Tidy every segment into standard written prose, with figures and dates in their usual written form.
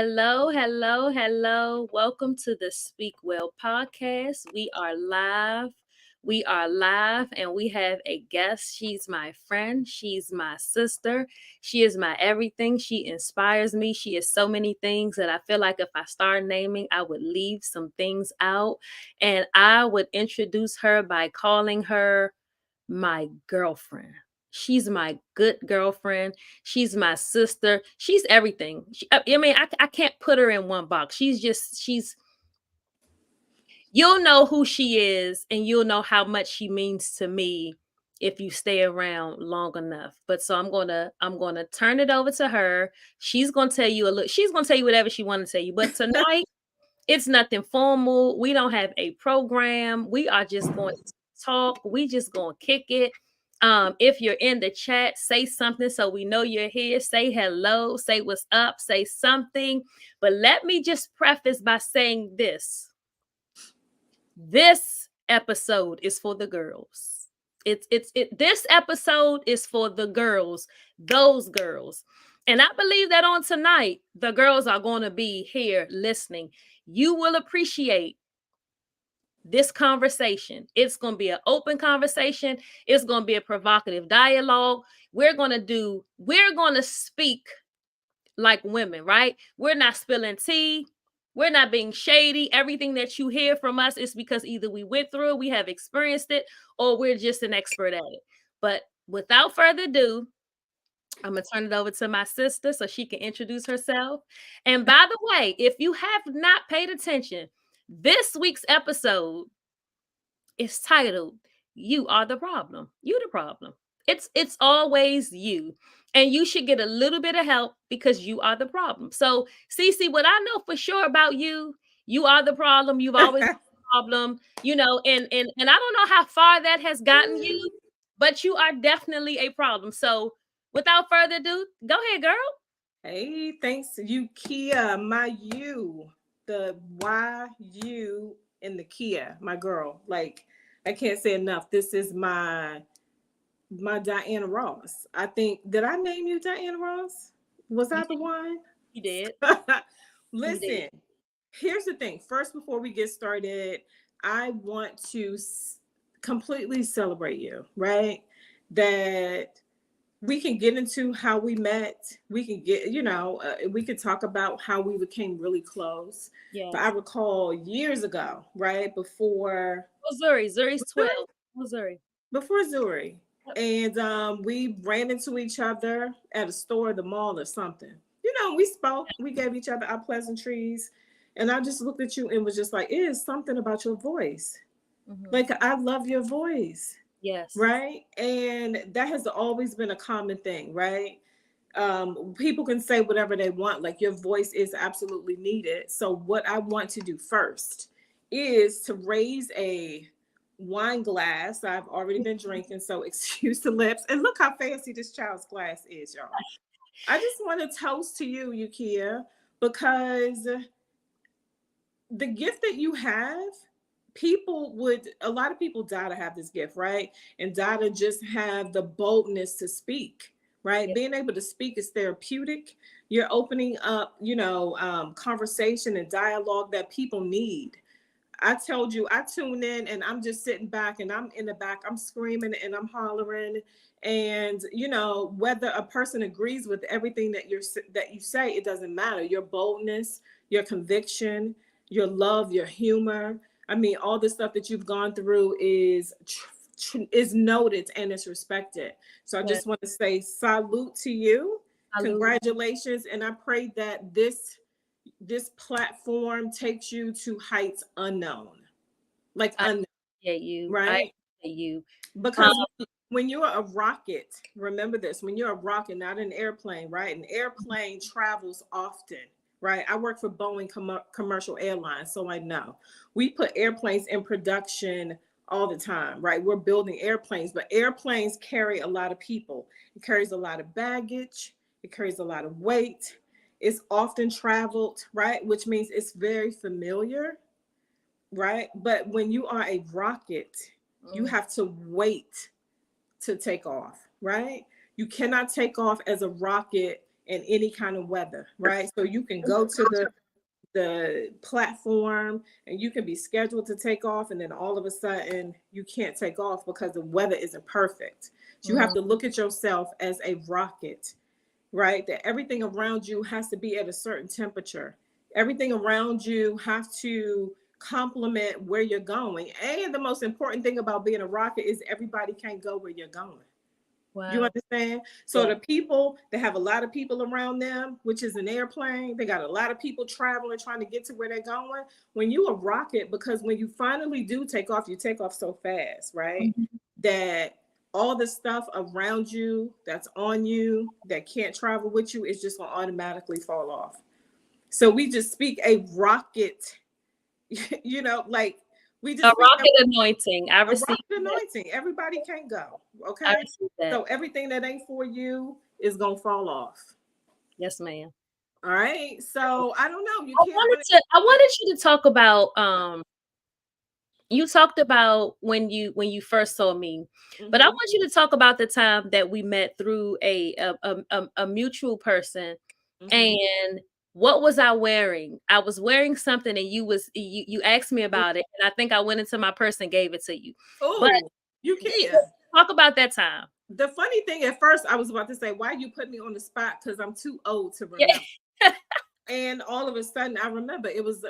Hello, hello, hello. Welcome to the Speak Well podcast. We are live. We are live, and we have a guest. She's my friend. She's my sister. She is my everything. She inspires me. She is so many things that I feel like if I start naming, I would leave some things out. And I would introduce her by calling her my girlfriend. She's my good girlfriend. She's my sister. She's everything. I can't put her in one box. You'll know who she is and you'll know how much she means to me if you stay around long enough. But so I'm gonna turn it over to her. She's gonna tell you whatever she wanna tell you. But tonight it's nothing formal. We don't have a program. We are just going to talk. We just going to kick it. If you're in the chat, say something so we know you're here. Say hello. Say what's up. Say something. But let me just preface by saying this. This episode is for the girls. This episode is for the girls, those girls. And I believe that on tonight, the girls are going to be here listening. You will appreciate this conversation. It's going to be an open conversation. It's going to be a provocative dialogue. We're going to speak like women, right? We're not spilling tea. We're not being shady. Everything that you hear from us is because either we went through it, we have experienced it, or we're just an expert at it. But without further ado, I'm going to turn it over to my sister so she can introduce herself. And by the way, if you have not paid attention, this week's episode is titled, You Are the Problem. You the problem. It's always you. And you should get a little bit of help because you are the problem. So, Cece, what I know for sure about you, you are the problem. You've always been the problem, and I don't know how far that has gotten you, but you are definitely a problem. So, without further ado, go ahead, girl. Hey, thanks you, Kia. My you, the YU in the Kia, my girl. Like, I can't say enough. This is my Diana Ross. I think, did I name you Diana Ross? Was I the one? You did. You did. Listen, here's the thing. First, before we get started, I want to completely celebrate you, right? That we can get into how we met. We can get, we could talk about how we became really close. Yeah. But I recall years ago, right before Zuri's 12. Zuri. before Zuri, and we ran into each other at a store, the mall, or something. We spoke. We gave each other our pleasantries, and I just looked at you and was just like, "It is something about your voice. Like, I love your voice." Yes. Right. And that has always been a common thing, right? People can say whatever they want, like your voice is absolutely needed. So what I want to do first is to raise a wine glass. I've already been drinking, so excuse the lips. And look how fancy this child's glass is, y'all. I just want to toast to you, Yukia, because the gift that you have, a lot of people die to have this gift, right? And die to just have the boldness to speak, right? Yep. Being able to speak is therapeutic. You're opening up, conversation and dialogue that people need. I told you, I tune in and I'm just sitting back and I'm in the back, I'm screaming and I'm hollering. And, whether a person agrees with everything that you say, it doesn't matter. Your boldness, your conviction, your love, your humor. I mean, all the stuff that you've gone through is noted and is respected. So I just want to say salute to you. Salute. Congratulations. And I pray that this platform takes you to heights unknown. Like unknown. You. Right? You. Because when you're a rocket, remember this, when you're a rocket, not an airplane, right? An airplane travels often. Right. I work for Boeing Commercial Airlines, so I know we put airplanes in production all the time. Right. We're building airplanes, but airplanes carry a lot of people. It carries a lot of baggage. It carries a lot of weight. It's often traveled. Right. Which means it's very familiar. Right. But when you are a rocket, you have to wait to take off. Right. You cannot take off as a rocket in any kind of weather, right? So you can go to the platform and you can be scheduled to take off, and then all of a sudden you can't take off because the weather isn't perfect. So you have to look at yourself as a rocket, right? That everything around you has to be at a certain temperature. Everything around you have to complement where you're going. And the most important thing about being a rocket is everybody can't go where you're going. Wow. You understand? So the people that have a lot of people around them, which is an airplane, they got a lot of people traveling, trying to get to where they're going. When you a rocket, because when you finally do take off, you take off so fast, right? That all the stuff around you that's on you that can't travel with you is just going to automatically fall off. So we just speak a rocket, you know, like we just a rocket anointing. I received rocket anointing. Everybody can't go. Okay. So everything that ain't for you is gonna fall off. Yes, ma'am. All right. So I don't know. I wanted you to talk about you talked about when you first saw me, but I want you to talk about the time that we met through a mutual person. And what was I wearing? I was wearing something, and you asked me about it, and I think I went into my purse and gave it to you. But you can talk about that time. The funny thing, at first I was about to say, why you put me on the spot? Because I'm too old to remember. And all of a sudden I remember it was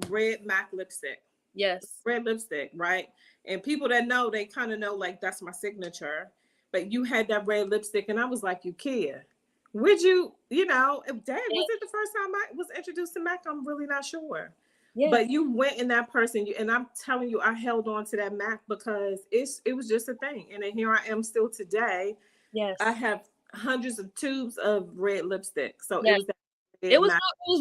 red MAC lipstick. Yes. Red lipstick, right? And people that know, they kind of know, like, that's my signature. But you had that red lipstick, and I was like, you care. Would you, Dad, was it the first time I was introduced to MAC? I'm really not sure. Yeah. But you went in that person, and I'm telling you, I held on to that MAC because it was just a thing. And then here I am still today. Yes. I have hundreds of tubes of red lipstick. So yes. It was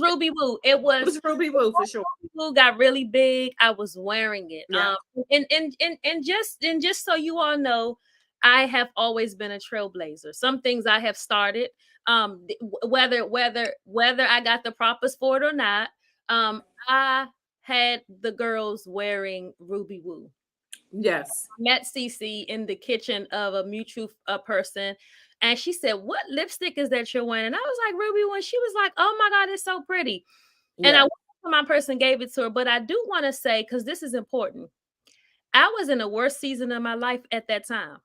Ruby Woo. It was Ruby Woo for sure. Ruby Woo got really big. I was wearing it. Yeah. And just so you all know, I have always been a trailblazer. Some things I have started, whether I got the propers for it or not. I had the girls wearing Ruby Woo. Yes. Met CC in the kitchen of a mutual person. And she said, what lipstick is that you're wearing? And I was like, Ruby Woo. She was like, oh my God, it's so pretty. Yeah. And I went to my person, gave it to her. But I do want to say, because this is important, I was in the worst season of my life at that time.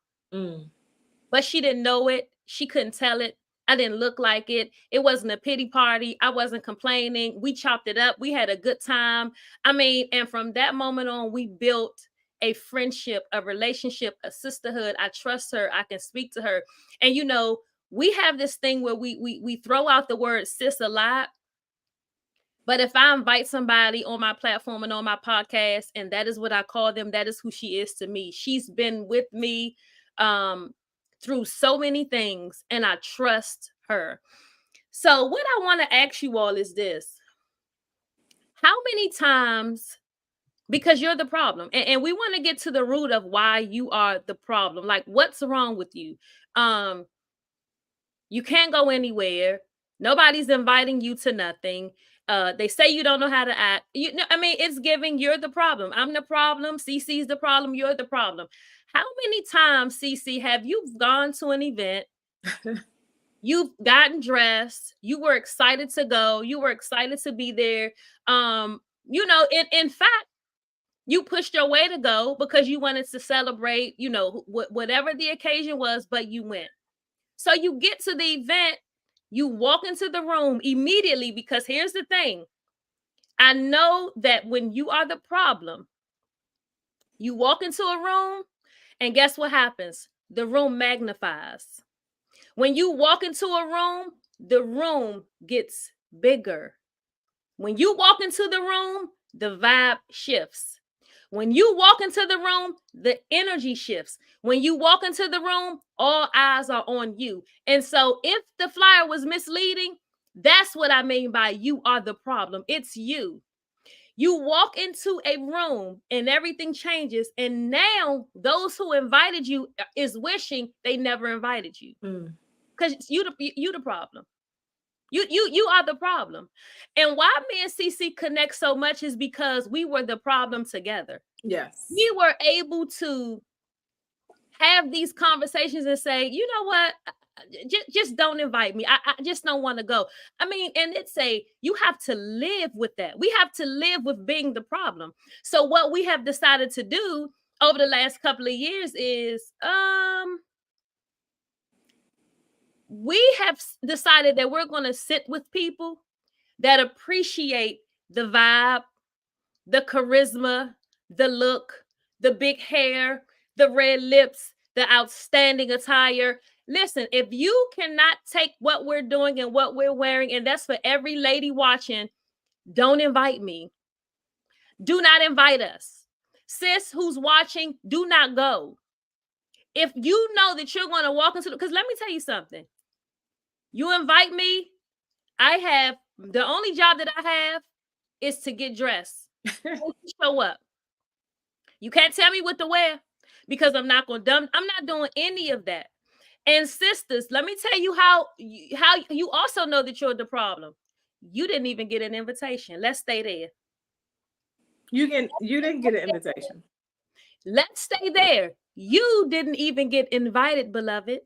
But she didn't know it. She couldn't tell it. I didn't look like it. It wasn't a pity party. I wasn't complaining. We chopped it up. We had a good time. I mean, and from that moment on, we built a friendship, a relationship, a sisterhood. I trust her. I can speak to her. And, we have this thing where we throw out the word sis a lot. But if I invite somebody on my platform and on my podcast, and that is what I call them, that is who she is to me. She's been with me through so many things, and I trust her. So what I want to ask you all is this. How many times, because you're the problem, and we want to get to the root of why you are the problem. Like, what's wrong with you? You can't go anywhere. Nobody's inviting you to nothing. They say you don't know how to act. It's giving you're the problem. I'm the problem. CC's the problem. You're the problem. How many times, CC, have you gone to an event? You've gotten dressed. You were excited to go. You were excited to be there. In fact, you pushed your way to go because you wanted to celebrate, whatever the occasion was, but you went. So you get to the event, you walk into the room immediately, because here's the thing. I know that when you are the problem, you walk into a room, and guess what happens? The room magnifies. When you walk into a room, the room gets bigger. When you walk into the room, the vibe shifts. When you walk into the room, the energy shifts. When you walk into the room, all eyes are on you. And so if the flyer was misleading, that's what I mean by you are the problem. It's you. You walk into a room and everything changes. And now those who invited you is wishing they never invited you. Because you the problem. You are the problem. And why me and CC connect so much is because we were the problem together. Yes. We were able to have these conversations and say, you know what? Just don't invite me. I just don't want to go. I mean, and it's you have to live with that. We have to live with being the problem. So what we have decided to do over the last couple of years is we have decided that we're going to sit with people that appreciate the vibe, the charisma, the look, the big hair, the red lips, the outstanding attire. Listen, if you cannot take what we're doing and what we're wearing, and that's for every lady watching, don't invite me. Do not invite us. Sis who's watching, do not go. If you know that you're going to walk into because let me tell you something. You invite me, I have the only job that I have is to get dressed. Show up. You can't tell me what to wear because I'm not doing any of that. And sisters, let me tell you how you also know that you're the problem. You didn't even get an invitation. Let's stay there. You didn't get an invitation. Let's stay there. You didn't even get invited, beloved.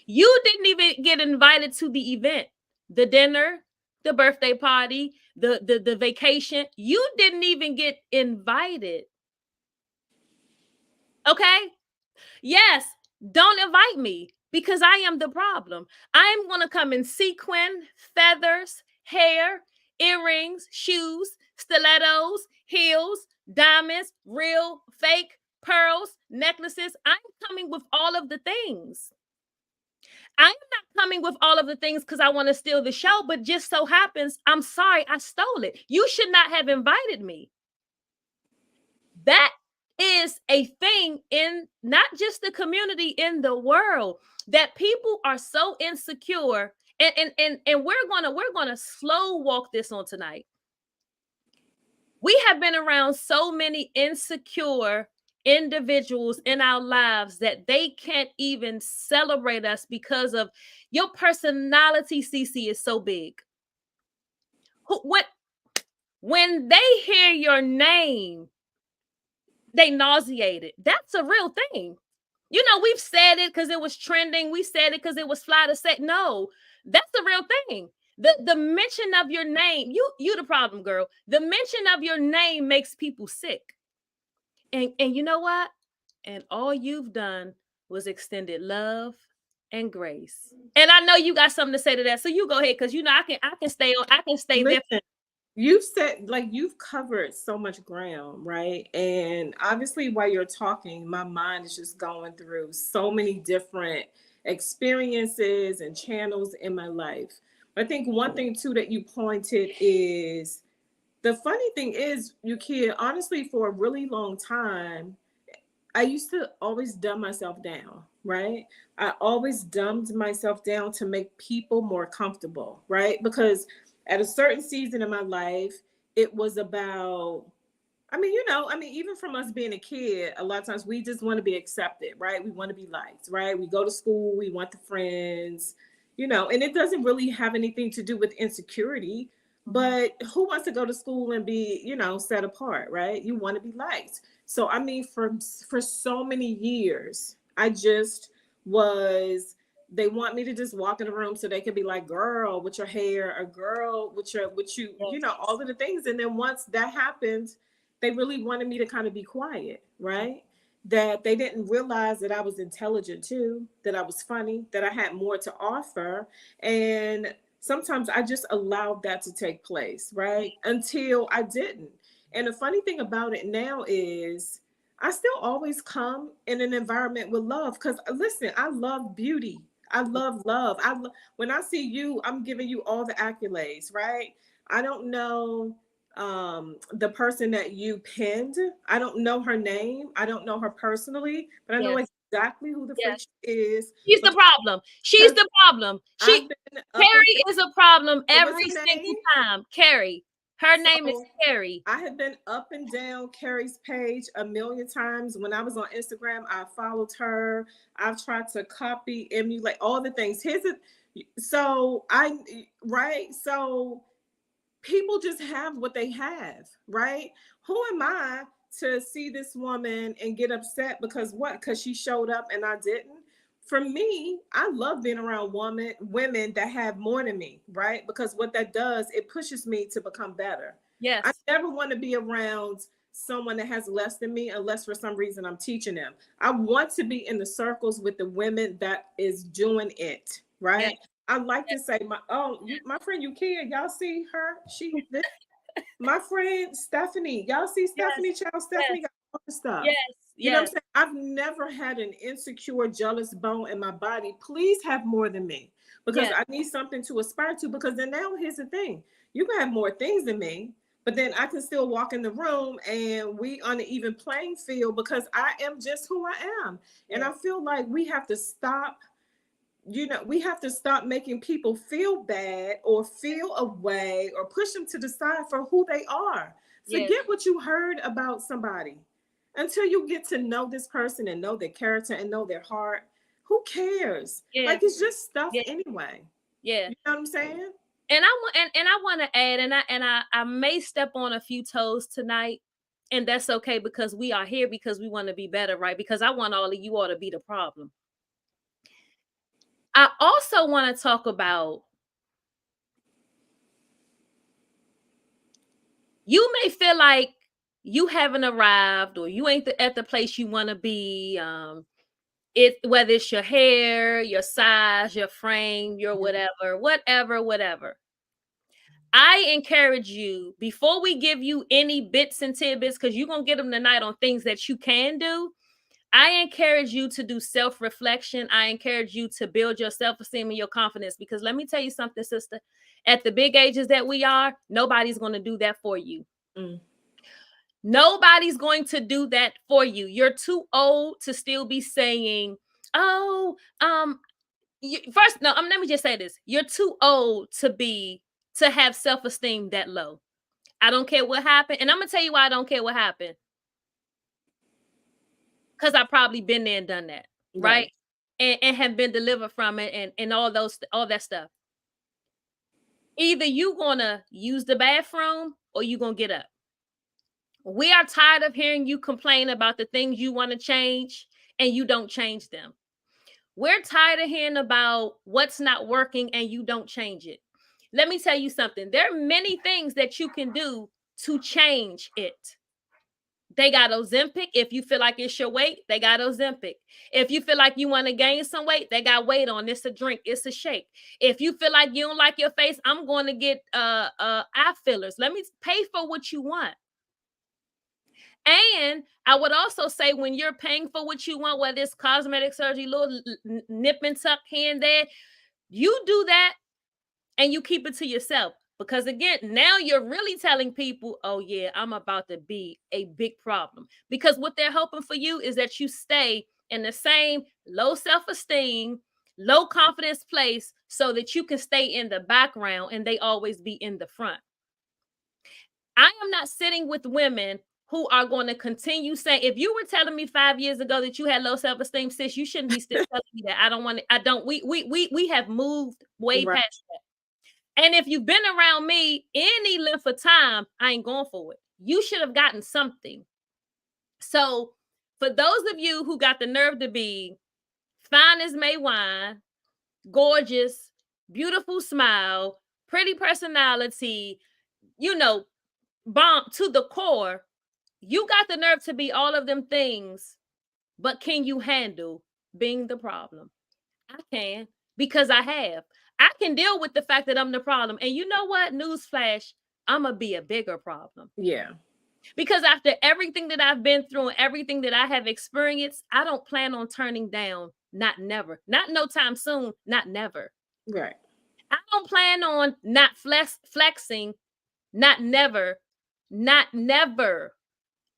You didn't even get invited to the event, the dinner, the birthday party, the vacation. You didn't even get invited. Okay? Yes, don't invite me because I am the problem. I'm going to come in sequin, feathers, hair, earrings, shoes, stilettos, heels, diamonds, real, fake, pearls, necklaces. I'm coming with all of the things. I'm not coming with all of the things because I want to steal the show, but just so happens, I'm sorry, I stole it. You should not have invited me. That is a thing in not just the community, in the world, that people are so insecure. And we're gonna slow walk this on tonight. We have been around so many insecure individuals in our lives that they can't even celebrate us because of your personality. CC is so big. When they hear your name, they nauseated. That's a real thing. You know, we've said it because it was trending. We said it because it was fly to say. No, that's a real thing. The mention of your name, you the problem, girl. The mention of your name makes people sick. And you know what? And all you've done was extended love and grace. And I know you got something to say to that. So you go ahead, because you know I can stay Listen, there. You've said, like, you've covered so much ground, right? And obviously while you're talking, my mind is just going through so many different experiences and channels in my life. I think one thing too that you pointed is, the funny thing is, you kid, honestly, for a really long time, I used to always dumb myself down, right? I always dumbed myself down to make people more comfortable, right? Because at a certain season in my life, it was about, even from us being a kid, a lot of times we just want to be accepted, right? We want to be liked, right? We go to school, we want the friends, and it doesn't really have anything to do with insecurity. But who wants to go to school and be, set apart, right? You want to be liked. So, for so many years, I just was, they want me to just walk in the room so they can be like, girl with your hair, a girl with you, all of the things. And then once that happened, they really wanted me to kind of be quiet, right? That they didn't realize that I was intelligent too, that I was funny, that I had more to offer. And sometimes I just allowed that to take place, right? Until I didn't. And the funny thing about it now is I still always come in an environment with love, because listen, I love beauty. I love love. When I see you, I'm giving you all the accolades, right? I don't know the person that you pinned. I don't know her name. I don't know her personally, but I know exactly who the freak is. She's the problem. She's the problem. Carrie is a problem every single time. Carrie. Her name is Carrie. I have been up and down Carrie's page a million times. When I was on Instagram, I followed her. I've tried to copy, emulate all the things. So people just have what they have, right? Who am I to see this woman and get upset because what? Because she showed up and I didn't. For me, I love being around women that have more than me, right? Because what that does, it pushes me to become better. I Yes. never want to be around someone that has less than me unless for some reason I'm teaching them. I want to be in the circles with the women that is doing it, Yes. right? I like to Yes. say my friend Yukia, y'all see her? My friend Stephanie, y'all see Stephanie? Yes. Child Yes. Stephanie got all the stuff. Yes. You know what I'm Yes. saying? I've never had an insecure, jealous bone in my body. Please have more than me because Yes. I need something to aspire to. Because then now here's the thing: you can have more things than me, but then I can still walk in the room and we on an even playing field because I am just who I am. And Yes. I feel like we have to stop, we have to stop making people feel bad or feel away or push them to the side for who they are. Yes. Forget what you heard about somebody until you get to know this person and know their character and know their heart. Who cares? Yeah. Like it's just stuff Yeah. anyway. Yeah. You know what I'm saying? And I want and I want to add, and I may step on a few toes tonight, and that's okay because we are here because we want to be better, right? Because I want all of you all to be the problem. I also want to talk about, you may feel like you haven't arrived or you ain't at the place you want to be. Whether it's your hair, your size, your frame, your whatever. I encourage you, before we give you any bits and tidbits, because you're going to get them tonight on things that you can do. I encourage you to do self-reflection. I encourage you to build your self-esteem and your confidence, because let me tell you something, sister. At the big ages that we are, nobody's going to do that for you. Mm. Nobody's going to do that for you. You're too old to still be saying, oh, first, no, let me just say this. You're too old to have self-esteem that low. I don't care what happened. And I'm going to tell you why I don't care what happened. Because I've probably been there and done that. Right. And have been delivered from it and all that stuff. Either you gonna use the bathroom or you gonna get up. We are tired of hearing you complain about the things you want to change and you don't change them. We're tired of hearing about what's not working and you don't change it. Let me tell you something. There are many things that you can do to change it. They got Ozempic. If you feel like it's your weight, they got Ozempic. If you feel like you want to gain some weight, they got weight on. It's a drink. It's a shake. If you feel like you don't like your face, I'm going to get eye fillers. Let me pay for what you want. And I would also say, when you're paying for what you want, whether it's cosmetic surgery, little nip and tuck here and there, you do that and you keep it to yourself. Because again, now you're really telling people, oh yeah, I'm about to be a big problem. Because what they're hoping for you is that you stay in the same low self-esteem, low confidence place so that you can stay in the background and they always be in the front. I am not sitting with women who are going to continue saying, if you were telling me 5 years ago that you had low self-esteem, sis, you shouldn't be still telling me that. We have moved way past that. And if you've been around me any length of time, I ain't going for it. You should have gotten something. So for those of you who got the nerve to be fine as May wine, gorgeous, beautiful smile, pretty personality, bomb to the core, you got the nerve to be all of them things, but can you handle being the problem? I can, because I have. I can deal with the fact that I'm the problem. And you know what? Newsflash, I'm going to be a bigger problem. Yeah. Because after everything that I've been through and everything that I have experienced, I don't plan on turning down. Not never. Not no time soon. Not never. Right. I don't plan on not flexing. Not never. Not never.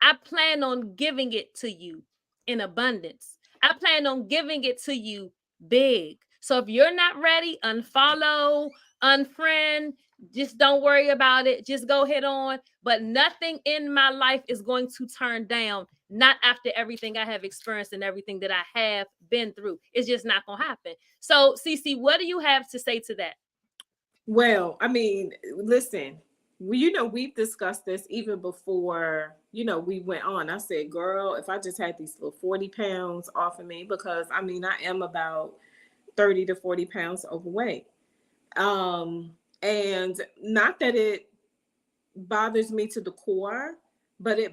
I plan on giving it to you in abundance. I plan on giving it to you big. So if you're not ready, unfollow, unfriend, just don't worry about it. Just go head on. But nothing in my life is going to turn down, not after everything I have experienced and everything that I have been through. It's just not going to happen. So, Cece, what do you have to say to that? Well, I mean, listen, Well, we've discussed this even before, we went on. I said, girl, if I just had these little 40 pounds off of me, because I mean, I am about 30 to 40 pounds overweight. Um, and not that it bothers me to the core, but it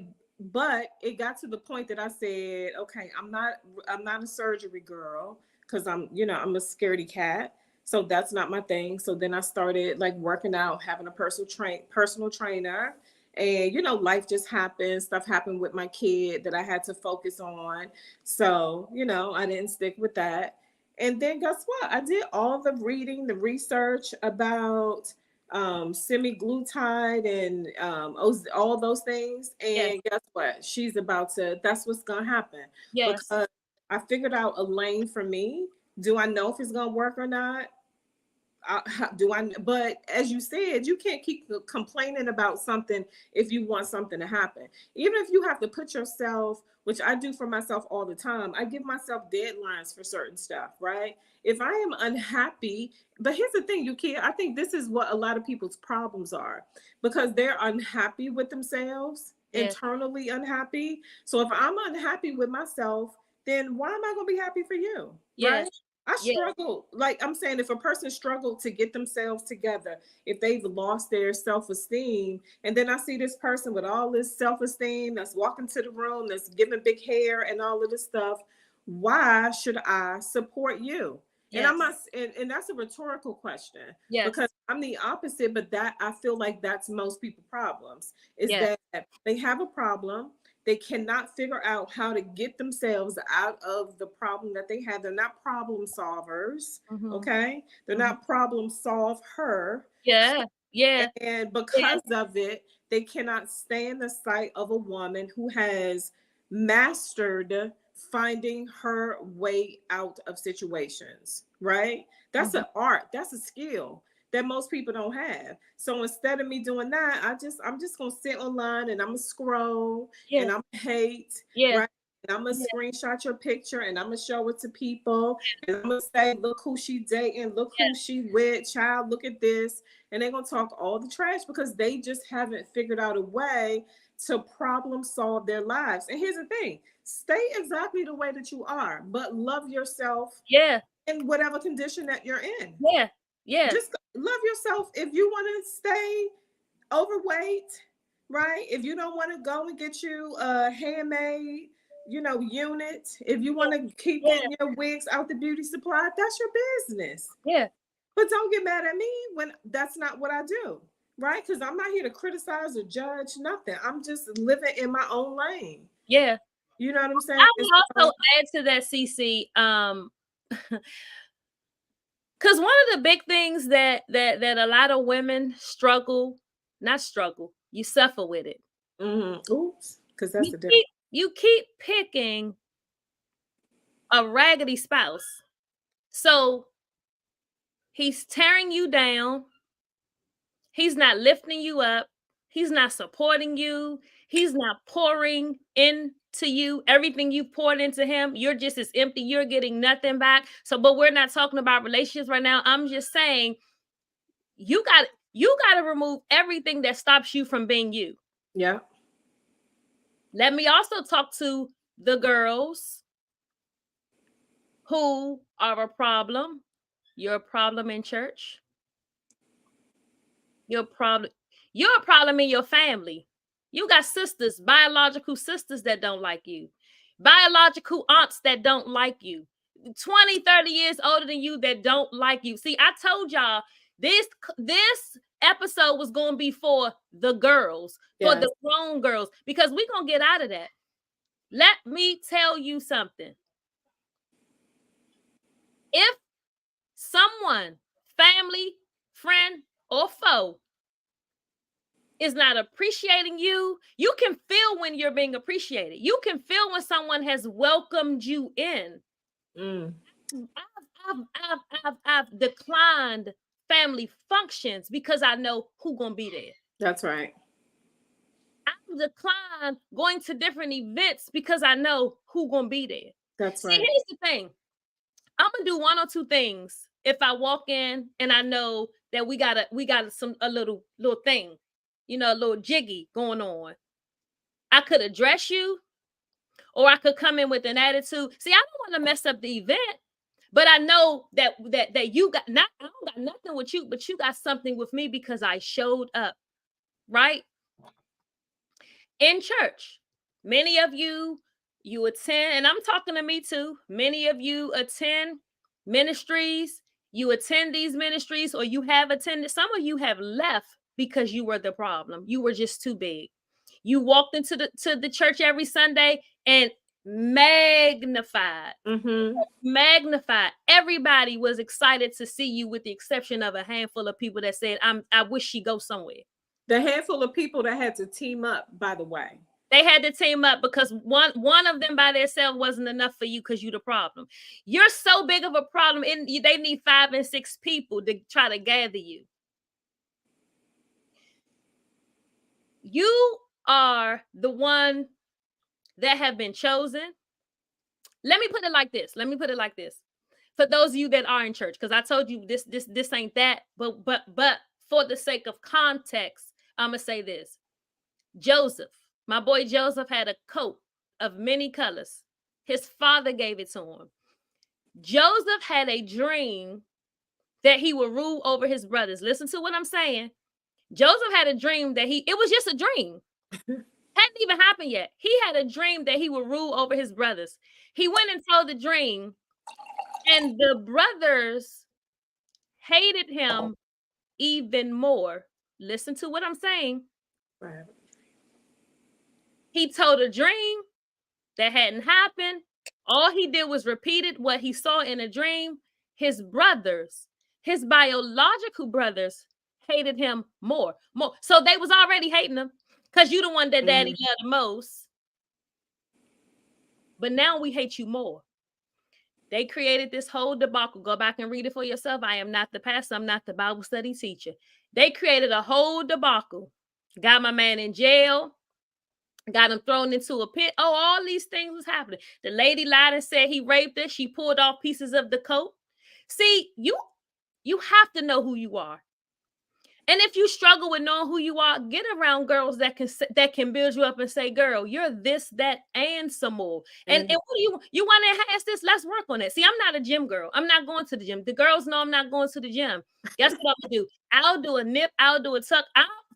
got to the point that I said, okay, I'm not a surgery girl, because I'm a scaredy cat. So that's not my thing. So then I started like working out, having a personal trainer. And life just happened. Stuff happened with my kid that I had to focus on. So, I didn't stick with that. And then guess what? I did all the reading, the research about semi-glutide and all those things. Yes. And guess what? That's what's gonna happen. Yes. Because I figured out a lane for me. Do I know if it's gonna work or not? But as you said, you can't keep complaining about something if you want something to happen. Even if you have to put yourself, which I do for myself all the time, I give myself deadlines for certain stuff, right? If I am unhappy, but here's the thing, Yuki, I think this is what a lot of people's problems are, because they're unhappy with themselves, Yes. internally unhappy. So if I'm unhappy with myself, then why am I going to be happy for you? Yes. Right? I Yes. struggle. Like I'm saying, if a person struggled to get themselves together, if they've lost their self-esteem, and then I see this person with all this self-esteem that's walking to the room, that's giving big hair and all of this stuff, why should I support you? And Yes. I'm not, and that's a rhetorical question, Yes. because I'm the opposite, but that I feel like that's most people's problems, is Yes. that they have a problem. They cannot figure out how to get themselves out of the problem that they have. They're not problem solvers. Mhm. Okay. They're Mhm. not problem solve her. Yeah. Yeah. And Yeah. because of it, they cannot stand the sight of a woman who has mastered finding her way out of situations, right? That's Mhm. an art, that's a skill that most people don't have. So instead of me doing that, I'm just gonna sit online and I'm gonna scroll Yeah. and I'm hate, Yeah. right? And I'm gonna Yeah. screenshot your picture and I'm gonna show it to people and I'm gonna say, look who she dating, look who she with, child, look at this. And they're gonna talk all the trash because they just haven't figured out a way to problem solve their lives. And here's the thing: stay exactly the way that you are, but love yourself Yeah. in whatever condition that you're in. Yeah. Yeah. Just love yourself. If you want to stay overweight, right? If you don't want to go and get you a handmade, unit, if you want to keep Yeah. getting your wigs out the beauty supply, that's your business. Yeah. But don't get mad at me when that's not what I do, right? Because I'm not here to criticize or judge nothing. I'm just living in my own lane. Yeah. You know what I'm saying? I And would so, also add to that, CC, because one of the big things that a lot of women not struggle, you suffer with it. oops, because that's You the difference. keep picking a raggedy spouse. So he's tearing you down. He's not lifting you up. He's not supporting you. He's not pouring into you. Everything you poured into him, you're just as empty. You're getting nothing back. So, but we're not talking about relationships right now. I'm just saying you got to remove everything that stops you from being you. Yeah. Let me also talk to the girls who are a problem. You're a problem in church. You're a problem in your family. You got sisters, biological sisters that don't like you. Biological aunts that don't like you. 20, 30 years older than you that don't like you. See, I told y'all this episode was going to be for the girls, for the grown girls, because we're going to get out of that. Let me tell you something. If someone, family, friend, or foe, is not appreciating you, you can feel when you're being appreciated. You can feel when someone has welcomed you in. I've declined family functions because I know who's gonna be there. That's right. I've declined going to different events because I know who's gonna be there. That's See, right. here's the thing. I'm gonna do one or two things if I walk in and I know that we got a little thing. a little jiggy going on. I could address you, or I could come in with an attitude. See, I don't want to mess up the event, but I know that you got not. I don't got nothing with you, but you got something with me because I showed up, right? In church, many of you attend, and I'm talking to me too. Many of you attend ministries. You attend these ministries, or you have attended. Some of you have left because you were the problem. You were just too big. You walked into the church every Sunday and magnified. Magnified. Everybody was excited to see you, with the exception of a handful of people that said, I wish she go somewhere. The handful of people that had to team up, by the way. They had to team up because one of them by themselves wasn't enough for you because you're the problem. You're so big of a problem, and they need 5 and 6 people to try to gather you. You are the one that have been chosen. Let me put it like this. For those of you that are in church, because I told you this ain't that, but for the sake of context, I'm gonna say this. Joseph, my boy Joseph, had a coat of many colors. His father gave it to him. Joseph had a dream that he would rule over his brothers. Listen to what I'm saying. Joseph had a dream that it was just a dream. Hadn't even happened yet. He had a dream that he would rule over his brothers. He went and told the dream, and the brothers hated him even more. Listen to what I'm saying. Right. He told a dream that hadn't happened. All he did was repeated what he saw in a dream. His brothers, his biological brothers, hated him more. So they was already hating him because you the one that daddy loved the most. But now we hate you more. They created this whole debacle. Go back and read it for yourself. I am not the pastor. I'm not the Bible study teacher. They created a whole debacle. Got my man in jail. Got him thrown into a pit. Oh, all these things was happening. The lady lied and said he raped her. She pulled off pieces of the coat. See, you have to know who you are. And if you struggle with knowing who you are, get around girls that can build you up and say, girl, you're this, that, and some more. And what do you want to enhance this? Let's work on it. See, I'm not a gym girl. I'm not going to the gym. The girls know I'm not going to the gym. Guess what I'm going to do? I'll do a nip. I'll do a tuck.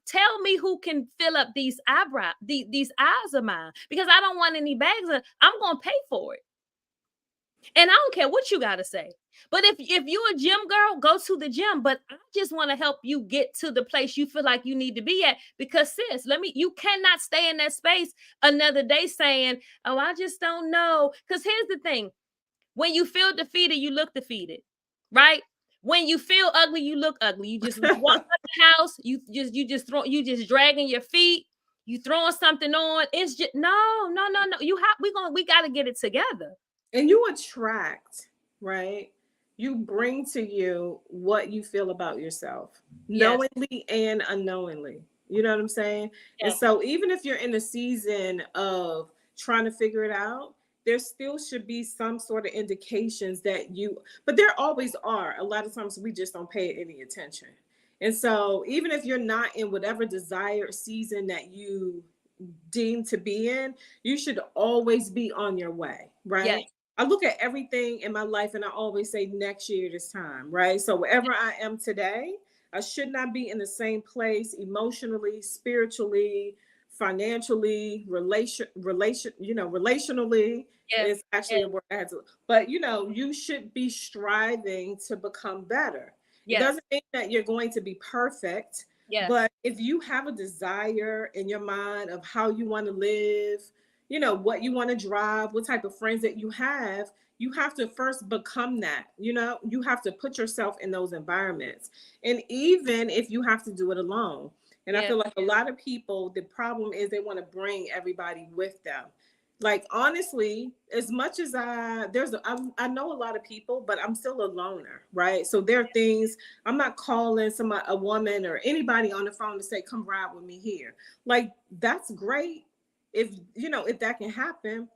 Tell me who can fill up these eyebrows, these eyes of mine, because I don't want any bags. I'm going to pay for it. And I don't care what you got to say. But if you're a gym girl, go to the gym. But I just want to help you get to the place you feel like you need to be at. Because sis, you cannot stay in that space another day saying, oh, I just don't know. Because here's the thing. When you feel defeated, you look defeated, right? When you feel ugly, you look ugly. You just walk out the house. You just dragging your feet. You throwing something on. It's just no. We got to get it together. And you attract, right? You bring to you what you feel about yourself, knowingly and unknowingly. You know what I'm saying? Yes. And so even if you're in a season of trying to figure it out, there still should be some sort of indications but there always are. A lot of times we just don't pay any attention. And so even if you're not in whatever desired season that you deem to be in, you should always be on your way, right? Yes. I look at everything in my life and I always say next year this time, right? So wherever I am today, I should not be in the same place emotionally, spiritually, financially, relationally. Yes. It's actually a word I had to, but you should be striving to become better. Yes. It doesn't mean that you're going to be perfect. Yes. But if you have a desire in your mind of how you want to live, what you want to drive, what type of friends that you have to first become that. You have to put yourself in those environments. And even if you have to do it alone. And I feel like a lot of people, the problem is they want to bring everybody with them. Like, honestly, as much as I know a lot of people, but I'm still a loner, right? So there are things, I'm not calling a woman or anybody on the phone to say, come ride with me here. Like, that's great. If that can happen,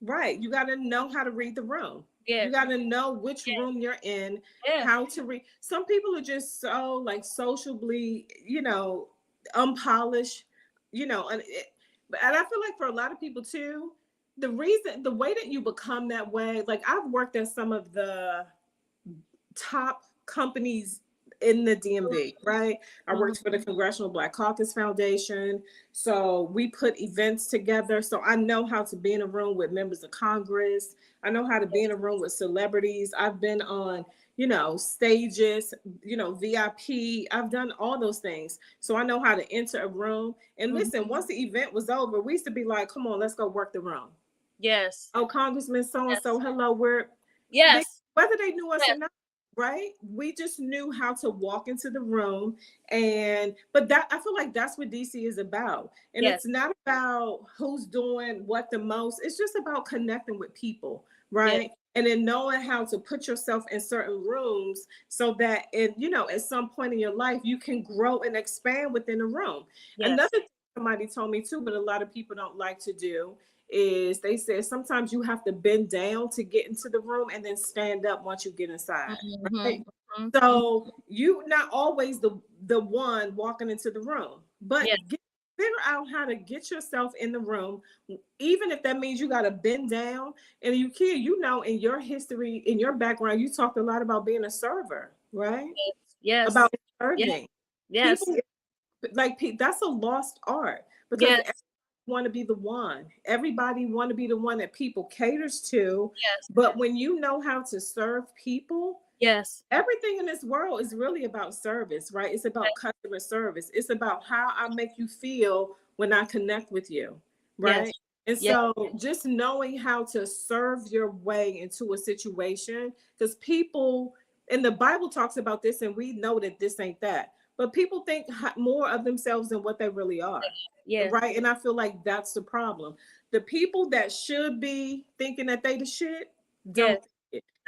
right? You got to know how to read the room. Yeah. You got to know which room you're in, how to read. Some people are just so like sociably, unpolished, and I feel like for a lot of people too, the way that you become that way, like I've worked at some of the top companies in the DMV, right? I worked for the Congressional Black Caucus Foundation. So we put events together. So I know how to be in a room with members of Congress. I know how to be in a room with celebrities. I've been on, stages, VIP. I've done all those things. So I know how to enter a room. And listen, once the event was over, we used to be like, come on, let's go work the room. Yes. Oh, Congressman so-and-so, hello, whether they knew us or not. Right? We just knew how to walk into the room. But that, I feel like that's what DC is about. And it's not about who's doing what the most. It's just about connecting with people, right? And then knowing how to put yourself in certain rooms so that at some point in your life, you can grow and expand within a room. Another thing somebody told me too, but a lot of people don't like to do, is they said sometimes you have to bend down to get into the room and then stand up once you get inside. Right? So you not always the one walking into the room, but figure out how to get yourself in the room, even if that means you got to bend down. And in your history, in your background, you talked a lot about being a server, right? Yes. About serving. Yes. People, that's a lost art, because want to be the one. Everybody want to be the one that people caters to. But when you know how to serve people, everything in this world is really about service, right? It's about customer service. It's about how I make you feel when I connect with you, right? And so just knowing how to serve your way into a situation, because people, and the Bible talks about this, and we know that this ain't that. But people think more of themselves than what they really are. Right. And I feel like that's the problem. The people that should be thinking that they the shit don't.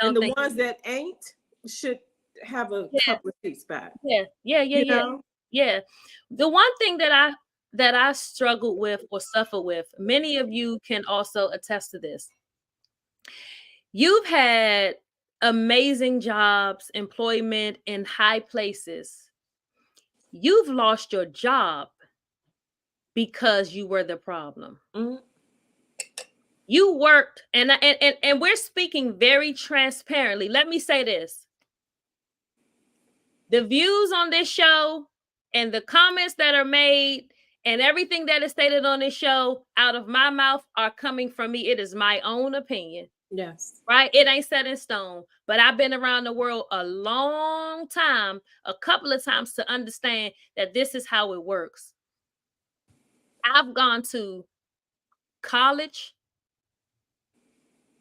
And the ones that ain't should have a couple of seats back. Yeah. The one thing that I struggled with or suffer with, many of you can also attest to this. You've had amazing jobs, employment in high places. You've lost your job because you were the problem. You worked, and we're speaking very transparently. Let me say this. The views on this show and the comments that are made and everything that is stated on this show out of my mouth are coming from me. It is my own opinion. Yes. Right? It ain't set in stone, but I've been around the world a long time, a couple of times, to understand that this is how it works. I've gone to college.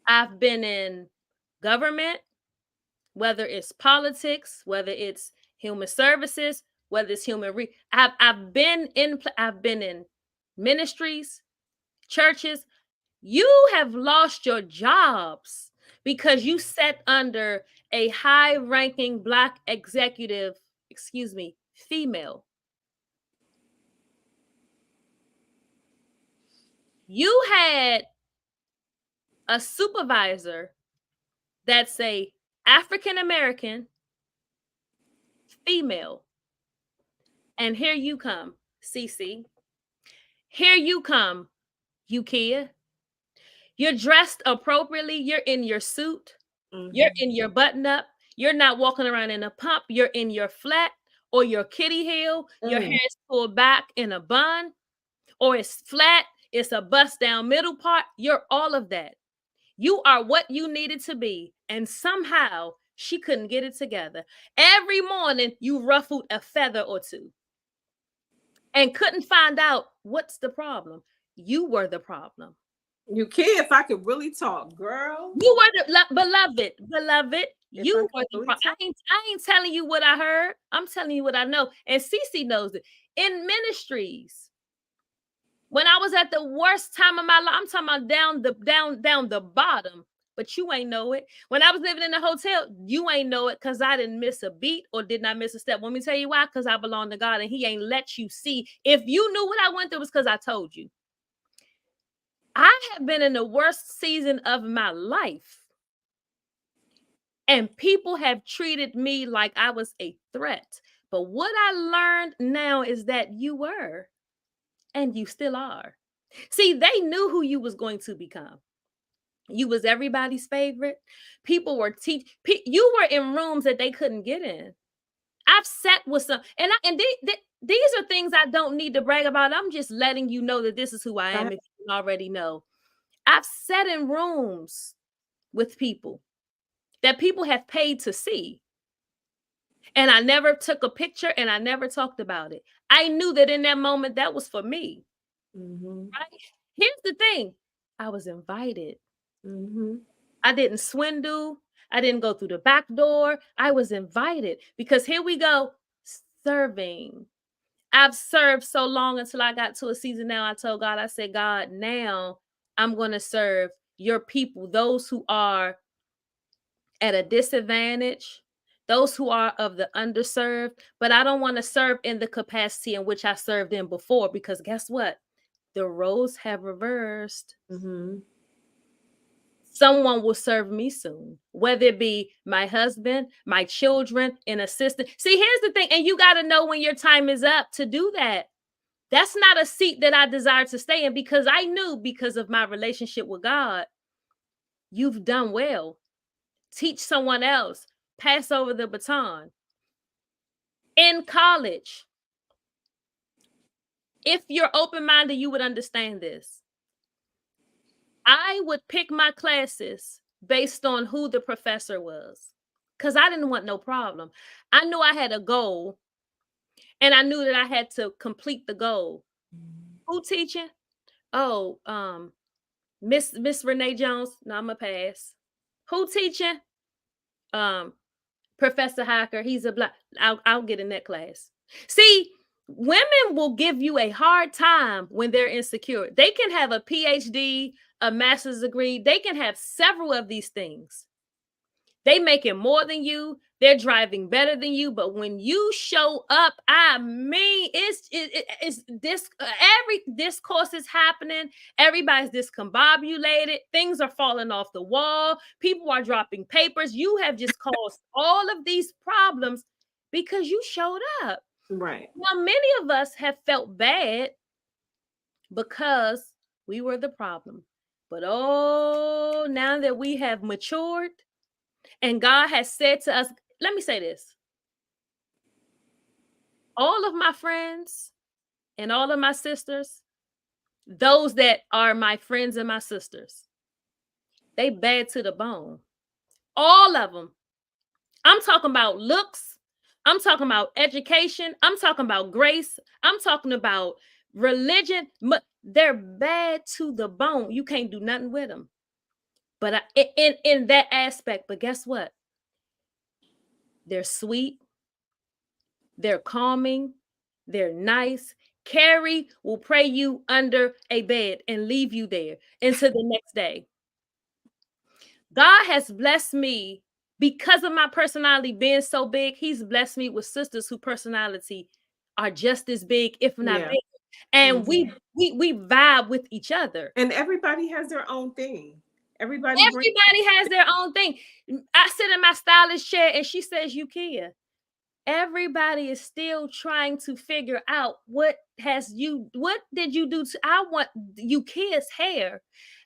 I've been in government, whether it's politics, whether it's human services, whether it's I've been in ministries, churches. You have lost your jobs because you sat under a high-ranking Black executive, female. You had a supervisor that's a African American female. And here you come, Cece. Here you come, Ukia. You're dressed appropriately. You're in your suit. You're in your button up. You're not walking around in a pump. You're in your flat or your kitty heel. Your hair is pulled back in a bun, or it's flat. It's a bust down middle part. You're all of that. You are what you needed to be. And somehow she couldn't get it together. Every morning you ruffled a feather or two and couldn't find out what's the problem. You were the problem. You can, if I could really talk, girl. You were the beloved. You were the problem. I ain't telling you what I heard. I'm telling you what I know. And Cece knows it. In ministries, when I was at the worst time of my life, I'm talking about down the bottom, but you ain't know it. When I was living in the hotel, you ain't know it because I didn't miss a beat or did not miss a step. Let me tell you why, because I belong to God and He ain't let you see. If you knew what I went through, it was because I told you. I have been in the worst season of my life. And people have treated me like I was a threat. But what I learned now is that you were, and you still are. See, they knew who you was going to become. You was everybody's favorite. People were you were in rooms that they couldn't get in. I've sat with some, and these are things I don't need to brag about. I'm just letting you know that this is who I am. If you already know, I've sat in rooms with people that people have paid to see, and I never took a picture and I never talked about it. I knew that in that moment that was for me. Right? Here's the thing: I was invited. I didn't swindle. I didn't go through the back door. I was invited because here we go, serving. I've served so long until I got to a season now. I told God, I said, God, now I'm going to serve your people, those who are at a disadvantage, those who are of the underserved. But I don't want to serve in the capacity in which I served in before, because guess what? The roles have reversed. Someone will serve me soon, whether it be my husband, my children, an assistant. See, here's the thing, and you got to know when your time is up to do that. That's not a seat that I desire to stay in, because I knew, because of my relationship with God, you've done well. Teach someone else, pass over the baton. In college, if you're open-minded, you would understand this. I would pick my classes based on who the professor was, because I didn't want no problem. I knew I had a goal, and I knew that I had to complete the goal. Who teaching? Oh, Miss Renee Jones. No, I'm a pass. Who teaching? Professor Hacker. He's a black. I'll get in that class. See, women will give you a hard time when they're insecure. They can have a PhD, a master's degree. They can have several of these things. They making more than you. They're driving better than you. But when you show up, I mean, it's this every discourse is happening. Everybody's discombobulated. Things are falling off the wall. People are dropping papers. You have just caused all of these problems because you showed up. Right. Now, many of us have felt bad because we were the problem. But oh, now that we have matured and God has said to us, let me say this. All of my friends and all of my sisters, those that are my friends and my sisters, they bad to the bone. All of them. I'm talking about looks. I'm talking about education. I'm talking about grace. I'm talking about religion. They're bad to the bone. You can't do nothing with them. But in that aspect, but guess what? They're sweet. They're calming. They're nice. Carrie will pray you under a bed and leave you there until the next day. God has blessed me because of my personality being so big. He's blessed me with sisters whose personality are just as big, if not bigger. And we vibe with each other. And everybody has their own thing. Everybody has their own thing. I sit in my stylist chair and she says, Yukia, everybody is still trying to figure out what did you do to, I want Yukia's hair.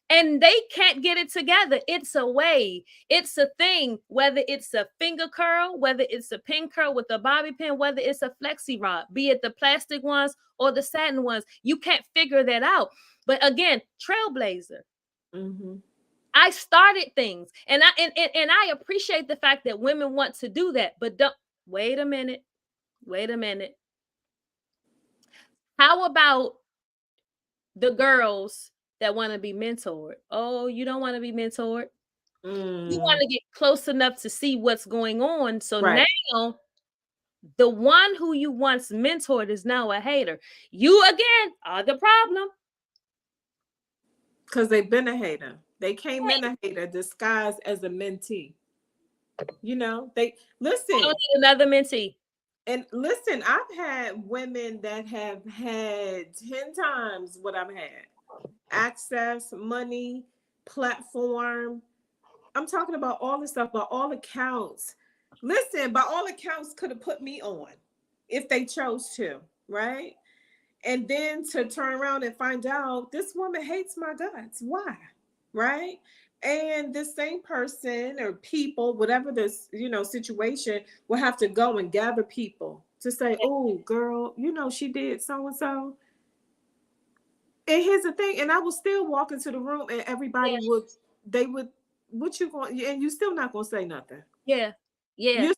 And they can't get it together. It's a way. It's a thing. Whether it's a finger curl, whether it's a pin curl with a bobby pin, whether it's a flexi rod, be it the plastic ones or the satin ones, you can't figure that out. But again, trailblazer. I started things, and I appreciate the fact that women want to do that. But don't wait a minute. How about the girls that want to be mentored? Oh, you don't want to be mentored. You want to get close enough to see what's going on. So now the one who you once mentored is now a hater. You again are the problem. Because they've been a hater. They came in a hater disguised as a mentee. You know, they listen. I don't need another mentee. And listen, I've had women that have had 10 times what I've had. Access, money, platform. I'm talking about all this stuff, by all accounts. Listen, by all accounts, could have put me on. if they chose to, right? And then to turn around and find out this woman hates my guts. Why? Right? And the same person or people, whatever this, situation, will have to go and gather people to say, oh, girl, she did so and so. And here's the thing, and I will still walk into the room and everybody what you going, and you still not gonna say nothing. Yeah. Yeah. You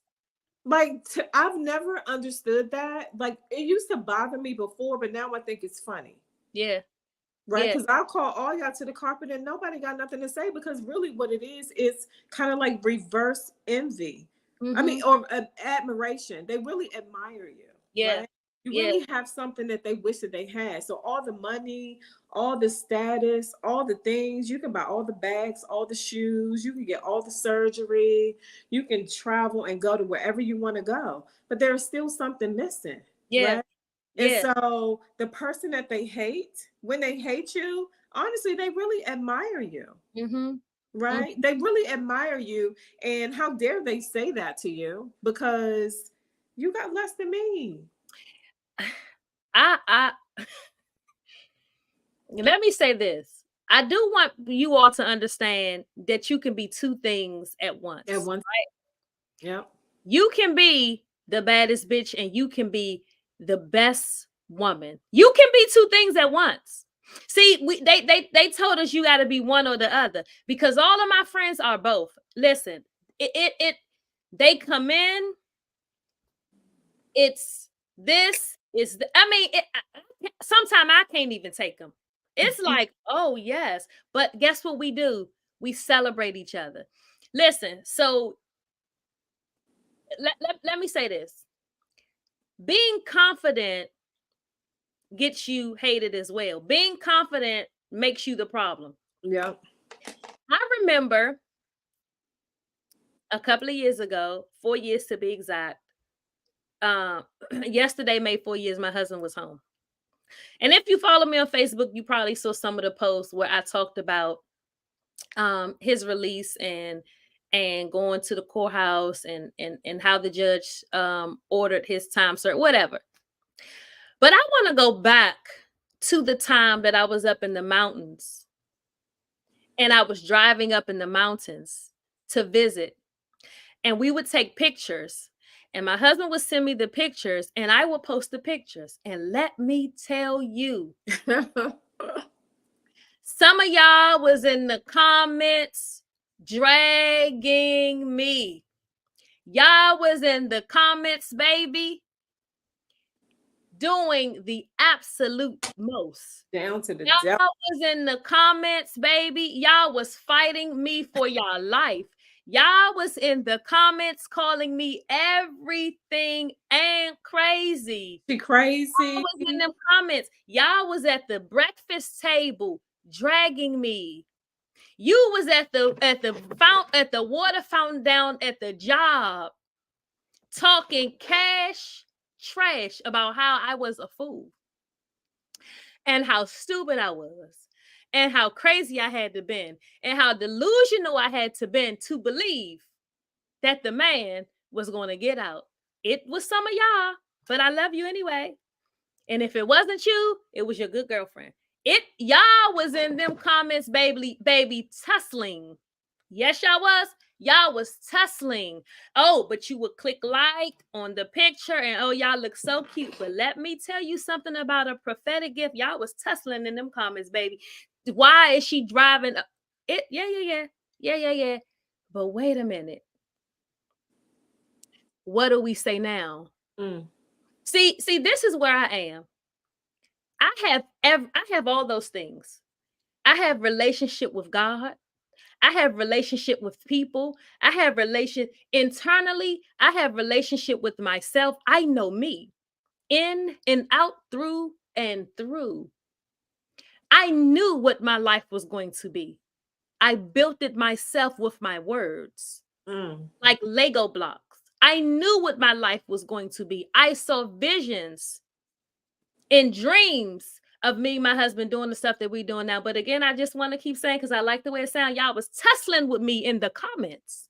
like I've never understood that. Like it used to bother me before, but now I think it's funny. Yeah. Right? Yeah. Because I'll call all y'all to the carpet and nobody got nothing to say, because really what it is kind of like reverse envy. I mean, or admiration. They really admire you. Yeah. Right? You really have something that they wish that they had. So all the money, all the status, all the things, you can buy all the bags, all the shoes, you can get all the surgery, you can travel and go to wherever you want to go. But there's still something missing. Yeah. Right? And so the person that they hate, when they hate you, honestly, they really admire you. Right? They really admire you. And how dare they say that to you? Because you got less than me. Let me say this. I do want you all to understand that you can be two things at once. Right? Yep. You can be the baddest bitch and you can be the best woman. You can be two things at once. See, they told us you got to be one or the other, because all of my friends are both. Listen, they come in. It's this is the. I mean, sometimes I can't even take them. It's like, oh yes, but guess what we do? We celebrate each other. Listen, so let me say this. Being confident gets you hated as well. Being confident makes you the problem. Yeah. I remember a couple of years ago, 4 years to be exact. Yesterday made 4 years my husband was home. And if you follow me on Facebook, you probably saw some of the posts where I talked about his release and going to the courthouse and how the judge ordered his time served, whatever. But I want to go back to the time that I was up in the mountains and I was driving up in the mountains to visit, and we would take pictures, and my husband would send me the pictures and I would post the pictures. And let me tell you, some of y'all was in the comments dragging me. Y'all was in the comments, baby, doing the absolute most. Down to the y'all devil. was in the comments, baby. Y'all was fighting me for your life. Y'all was in the comments calling me everything and crazy. She crazy. Y'all was in them comments. Y'all was at the breakfast table dragging me. You was at the water fountain down at the job talking trash about how I was a fool and how stupid I was and how crazy I had to been and how delusional I had to been to believe that the man was going to get out. It was some of y'all, but I love you anyway. And if it wasn't you, it was your good girlfriend. Y'all was in them comments, baby, tussling. Yes, y'all was. Y'all was tussling. Oh, but you would click like on the picture and oh, y'all look so cute. But let me tell you something about a prophetic gift. Y'all was tussling in them comments, baby. Why is she driving it? Yeah. But wait a minute. What do we say now? See, this is where I am. I have all those things. I have relationship with God. I have relationship with people. I have internally. I have relationship with myself. I know me in and out, through and through. I knew what my life was going to be. I built it myself with my words, like Lego blocks. I knew what my life was going to be. I saw visions and dreams of me and my husband doing the stuff that we're doing now. But again, I just want to keep saying, because I like the way it sounds, y'all was tussling with me in the comments.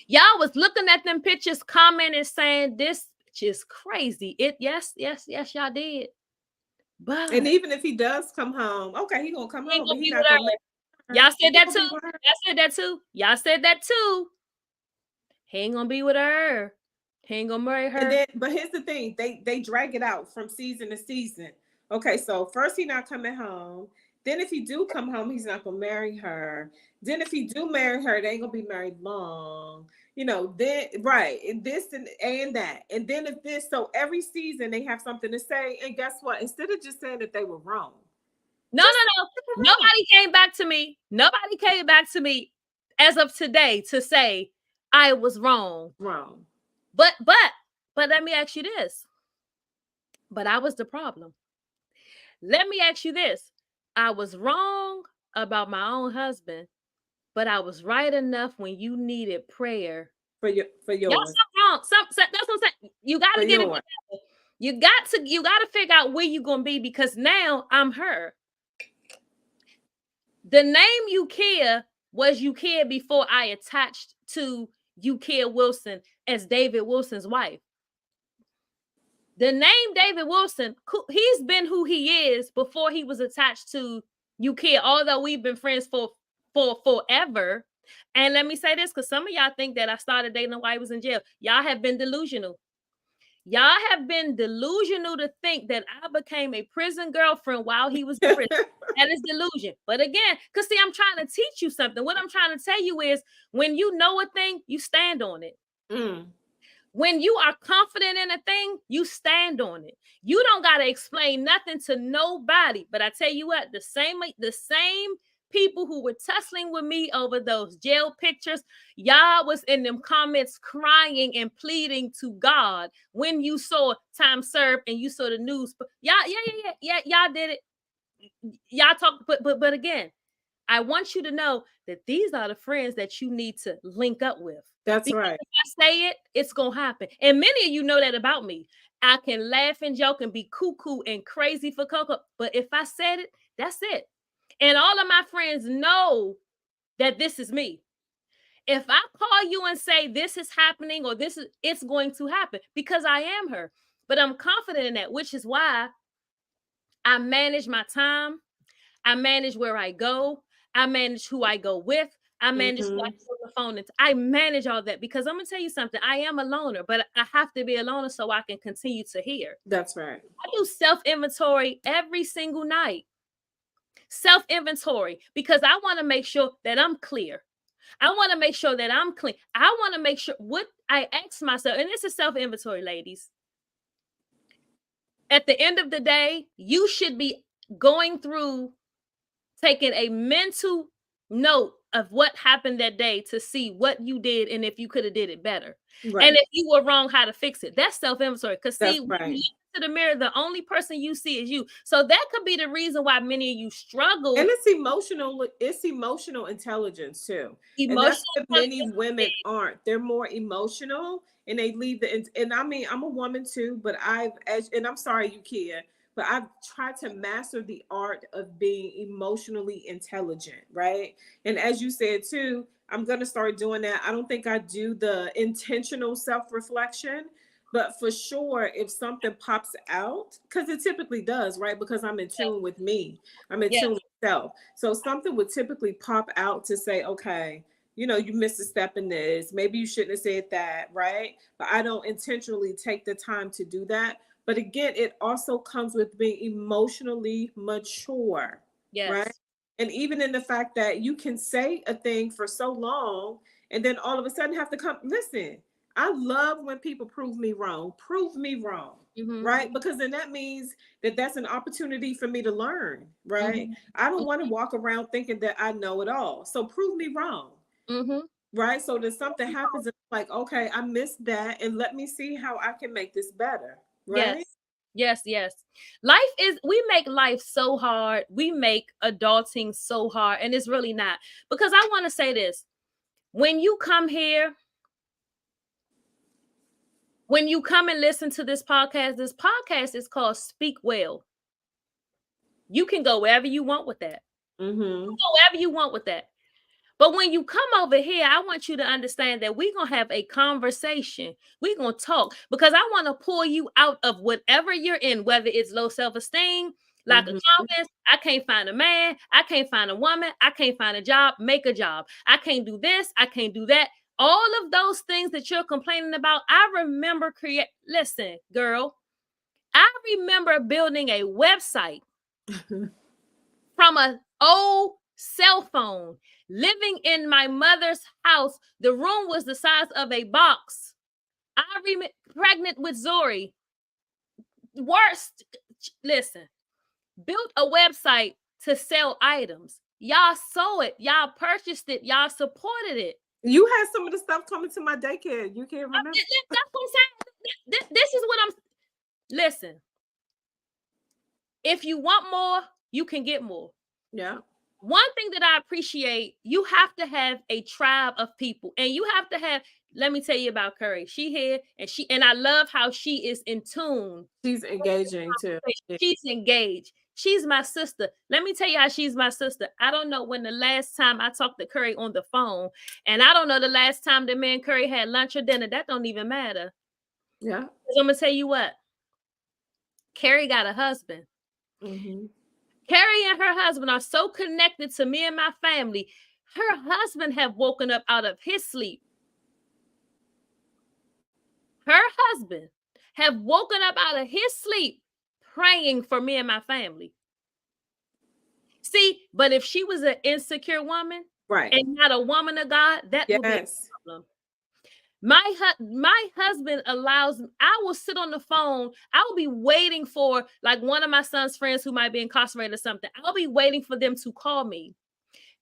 Y'all was looking at them pictures, commenting, saying, this which is crazy. Yes, y'all did. But And even if he does come home, okay, he gonna come he ain't home, but gonna he be not with gonna her. marry her. Y'all He said that gonna too. be with her. Y'all said that too. Y'all said that too. He ain't gonna be with her. He ain't gonna marry her. And then, but here's the thing: they drag it out from season to season. Okay, so first he not coming home. Then if he do come home, he's not gonna marry her. Then if he do marry her, they ain't gonna be married long. You know, then right, and this and that. And then if this, so every season they have something to say. And guess what? Instead of just saying that they were wrong. No. Nobody came back to me. Nobody came back to me as of today to say I was wrong. Wrong. But let me ask you this. But I was the problem. Let me ask you this. I was wrong about my own husband, but I was right enough when you needed prayer. For Y'all yours. something wrong. That's what I'm saying. You got to get it together. You got to figure out where you're gonna be, because now I'm her. The name Ukia was Ukia before I attached to Ukia Wilson as David Wilson's wife. The name David Wilson, he's been who he is before he was attached to Ukia, although we've been friends for forever. And let me say this, because some of y'all think that I started dating while he was in jail. Y'all have been delusional. Y'all have been delusional to think that I became a prison girlfriend while he was in prison. That is delusion. But again, because see, I'm trying to teach you something. What I'm trying to tell you is, when you know a thing, you stand on it. When you are confident in a thing, you stand on it. You don't got to explain nothing to nobody. But I tell you what, the same people who were tussling with me over those jail pictures, y'all was in them comments crying and pleading to God when you saw time served and you saw the news. Y'all did it. Y'all talk, but again, I want you to know that these are the friends that you need to link up with. That's because right. If I say it, it's gonna happen. And many of you know that about me. I can laugh and joke and be cuckoo and crazy for Coco, but if I said it, that's it. And all of my friends know that this is me. If I call you and say this is happening or it's going to happen, because I am her. But I'm confident in that, which is why I manage my time. I manage where I go. I manage who I go with. I manage who I put on the phone. I manage all that, because I'm going to tell you something. I am a loner, but I have to be a loner so I can continue to hear. That's right. I do self-inventory every single night. Self-inventory, because I want to make sure that I'm clear. I want to make sure that I'm clean. I want to make sure what I ask myself, and this is self-inventory, ladies. At the end of the day, you should be going through, taking a mental note of what happened that day to see what you did and if you could have did it better. Right. And if you were wrong, how to fix it. That's self-inventory. Because see, when you look to the mirror, the only person you see is you. So that could be the reason why many of you struggle. And it's emotional intelligence too. And that's what many women aren't. They're more emotional, and they leave and I mean, I'm a woman too, but and I'm sorry, Ukia, but I've tried to master the art of being emotionally intelligent, right? And as you said too, I'm going to start doing that. I don't think I do the intentional self-reflection, but for sure, if something pops out, because it typically does, right? Because I'm in tune with me. I'm in tune with self. So something would typically pop out to say, okay, you know, you missed a step in this. Maybe you shouldn't have said that, right? But I don't intentionally take the time to do that. But again, it also comes with being emotionally mature, right? And even in the fact that you can say a thing for so long and then all of a sudden have to come, listen, I love when people prove me wrong. Prove me wrong, right? Because then that means that that's an opportunity for me to learn, right? I don't want to walk around thinking that I know it all. So prove me wrong, right? So that something happens, it's like, okay, I missed that, and let me see how I can make this better, right? Yes. We make life so hard. We make adulting so hard, and it's really not. Because I want to say this. When you come here, when you come and listen to this podcast is called Speak Well. You can go wherever you want with that. You can go wherever you want with that. But when you come over here, I want you to understand that we're going to have a conversation. We're going to talk because I want to pull you out of whatever you're in, whether it's low self-esteem, lack of confidence. I can't find a man. I can't find a woman. I can't find a job. Make a job. I can't do this. I can't do that. All of those things that you're complaining about, I remember listen, girl, I remember building a website from an old cell phone, living in my mother's house. The room was the size of a box. I remember pregnant with Zori. Worst, listen, built a website to sell items. Y'all saw it. Y'all purchased it. Y'all supported it. You had some of the stuff coming to my daycare. You can't remember. That's what I'm saying. This is what I'm. Listen. If you want more, you can get more. Yeah. One thing that I appreciate, you have to have a tribe of people, and you have to have. Let me tell you about Curry. She here, and I love how she is in tune. She's engaging too. She's engaged. She's my sister. Let me tell you how she's my sister. I don't know when the last time I talked to Curry on the phone, and I don't know the last time that me and Curry had lunch or dinner. That don't even matter. Yeah. I'm gonna tell you what. Carrie got a husband. Mm-hmm. Carrie and her husband are so connected to me and my family. Her husband have woken up out of his sleep. Her husband have woken up out of his sleep praying for me and my family. See, but if she was an insecure woman, right, and not a woman of God, that would be a problem. My husband allows, I will sit on the phone. I will be waiting for like one of my son's friends who might be incarcerated or something. I'll be waiting for them to call me.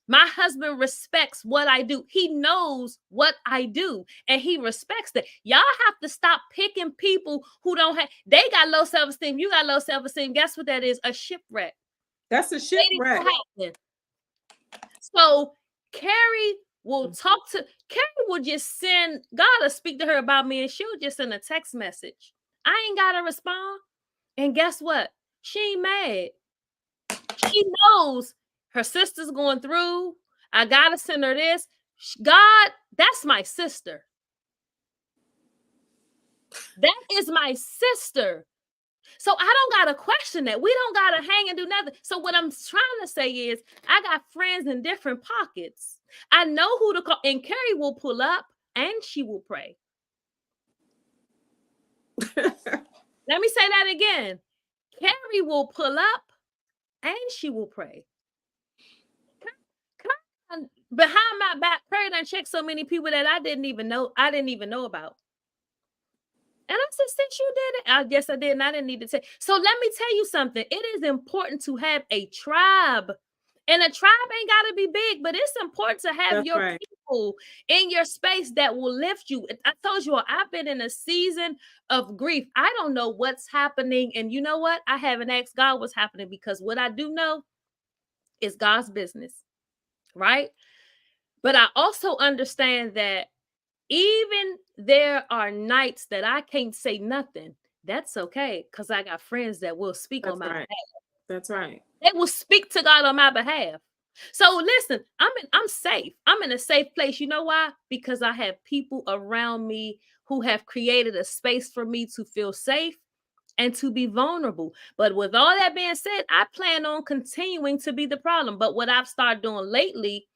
My husband respects what I do. He knows what I do, and he respects that. Y'all have to stop picking people who don't have, they got low self-esteem. You got low self-esteem. Guess what that is? A shipwreck. That's a shipwreck. So Carrie will talk to, Carrie will just send, God will speak to her about me, and she'll just send a text message. I ain't got to respond. And guess what? She ain't mad. She knows her sister's going through. I got to send her this. God, that's my sister. That is my sister. So I don't got to question that. We don't got to hang and do nothing. So what I'm trying to say is I got friends in different pockets. I know who to call. And Carrie will pull up and she will pray. Let me say that again. Carrie will pull up and she will pray. Behind my back, Carrie done checked so many people that I didn't even know about. And I said, since you did it, I guess I did, and I didn't need to say. So let me tell you something. It is important to have a tribe. And a tribe ain't got to be big, but it's important to have your people in your space that will lift you. I told you all, I've been in a season of grief. I don't know what's happening. And you know what? I haven't asked God what's happening, because what I do know is God's business, right? But I also understand that even there are nights that I can't say nothing. That's okay, because I got friends that will speak on my behalf. That's right. They will speak to God on my behalf. So listen, I'm safe. I'm in a safe place. You know why? Because I have people around me who have created a space for me to feel safe and to be vulnerable. But with all that being said, I plan on continuing to be the problem. But what I've started doing lately,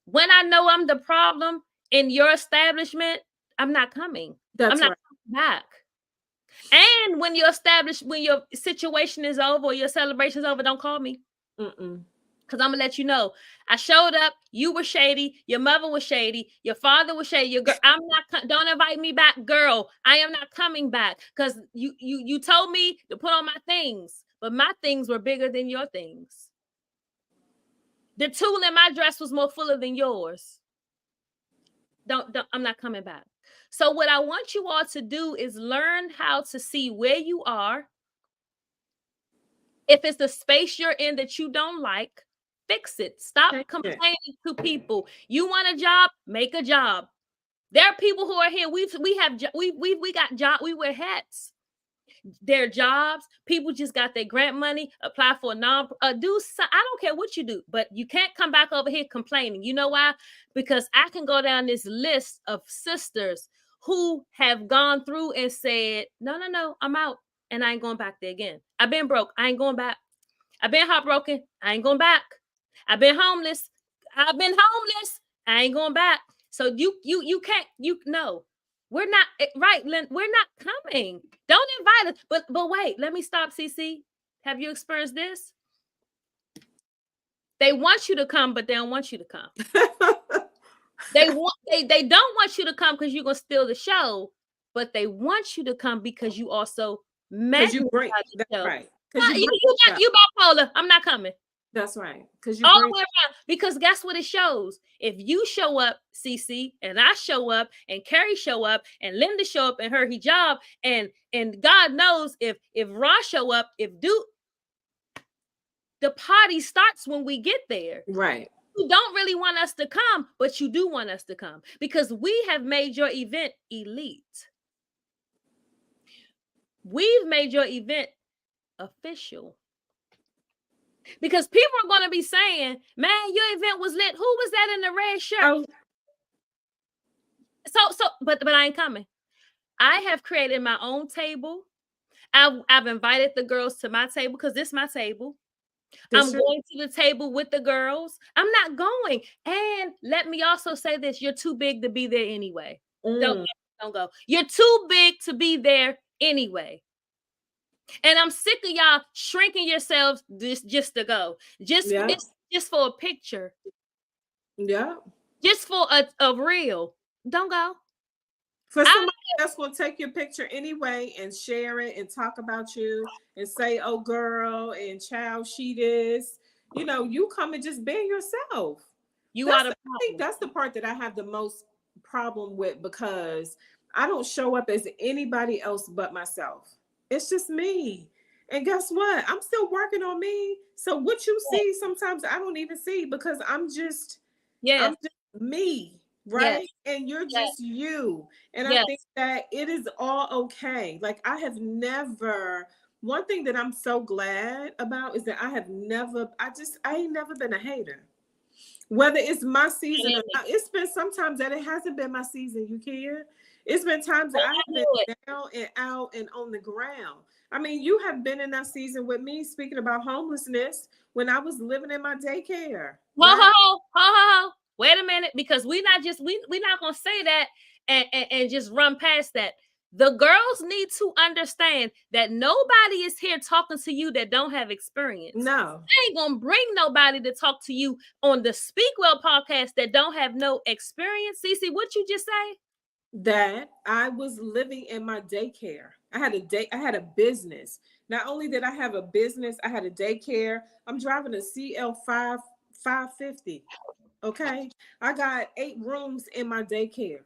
when I know I'm the problem in your establishment, I'm not coming. I'm not coming back. And when your situation is over or your celebration is over, don't call me. Because I'm going to let you know. I showed up. You were shady. Your mother was shady. Your father was shady. Your girl, don't invite me back, girl. I am not coming back, because you told me to put on my things, but my things were bigger than your things. The tool in my dress was more fuller than yours. I'm not coming back. So what I want you all to do is learn how to see where you are. If it's the space you're in that you don't like, fix it. Stop complaining to people. You want a job? Make a job. There are people who are here. We got job. We wear hats. their jobs. People just got their grant money, apply for a I don't care what you do, but you can't come back over here complaining. You know why? Because I can go down this list of sisters who have gone through and said, no, I'm out and I ain't going back there again. I've been broke. I ain't going back. I've been heartbroken. I ain't going back. I've been homeless. I ain't going back. So you can't, no. We're not right, Lynn. We're not coming. Don't invite us. But wait, let me stop, CC. Have you experienced this? They want you to come, but they don't want you to come. they don't want you to come because you're gonna steal the show, but they want you to come because you also you break. That's right. You bipolar. I'm not coming. That's right. Because you all the way around. Because guess what it shows? If you show up, CC, and I show up, and Carrie show up, and Linda show up in her hijab, and God knows if Ross show up, if Duke, the party starts when we get there. Right. You don't really want us to come, but you do want us to come because we have made your event elite. We've made your event official. Because people are going to be saying, man, your event was lit. Who was that in the red shirt? Oh. But I ain't coming. I have created my own table. I've invited the girls to my table because this is my table. I'm going to the table with the girls. I'm not going. And let me also say this. You're too big to be there anyway. Don't go. You're too big to be there anyway. And I'm sick of y'all shrinking yourselves just to go. Just for a picture. Yeah. Just for a reel. Don't go. For somebody that's going to take your picture anyway and share it and talk about you and say, oh, girl, and child, she this. You know, you come and just be yourself. I think that's the part that I have the most problem with because I don't show up as anybody else but myself. It's just me. And guess what? I'm still working on me. So what you see, sometimes I don't even see because I'm just me, right? Yes. And you're just you. And I think that it is all okay. Like I have one thing that I'm so glad about is that I ain't never been a hater. Whether it's my season or not, it's been sometimes that it hasn't been my season, you care? It's been times that I have been down and out and on the ground. I mean, you have been in that season with me speaking about homelessness when I was living in my daycare. Wait a minute, because we're not gonna say that and just run past that. The girls need to understand that nobody is here talking to you that don't have experience. No. I ain't gonna bring nobody to talk to you on the Speak Well podcast that don't have no experience. Cece, what you just say? That I was living in my daycare. I had a business. Not only did I have a business, I had a daycare. I'm driving a CL5 550. Okay. I got 8 rooms in my daycare.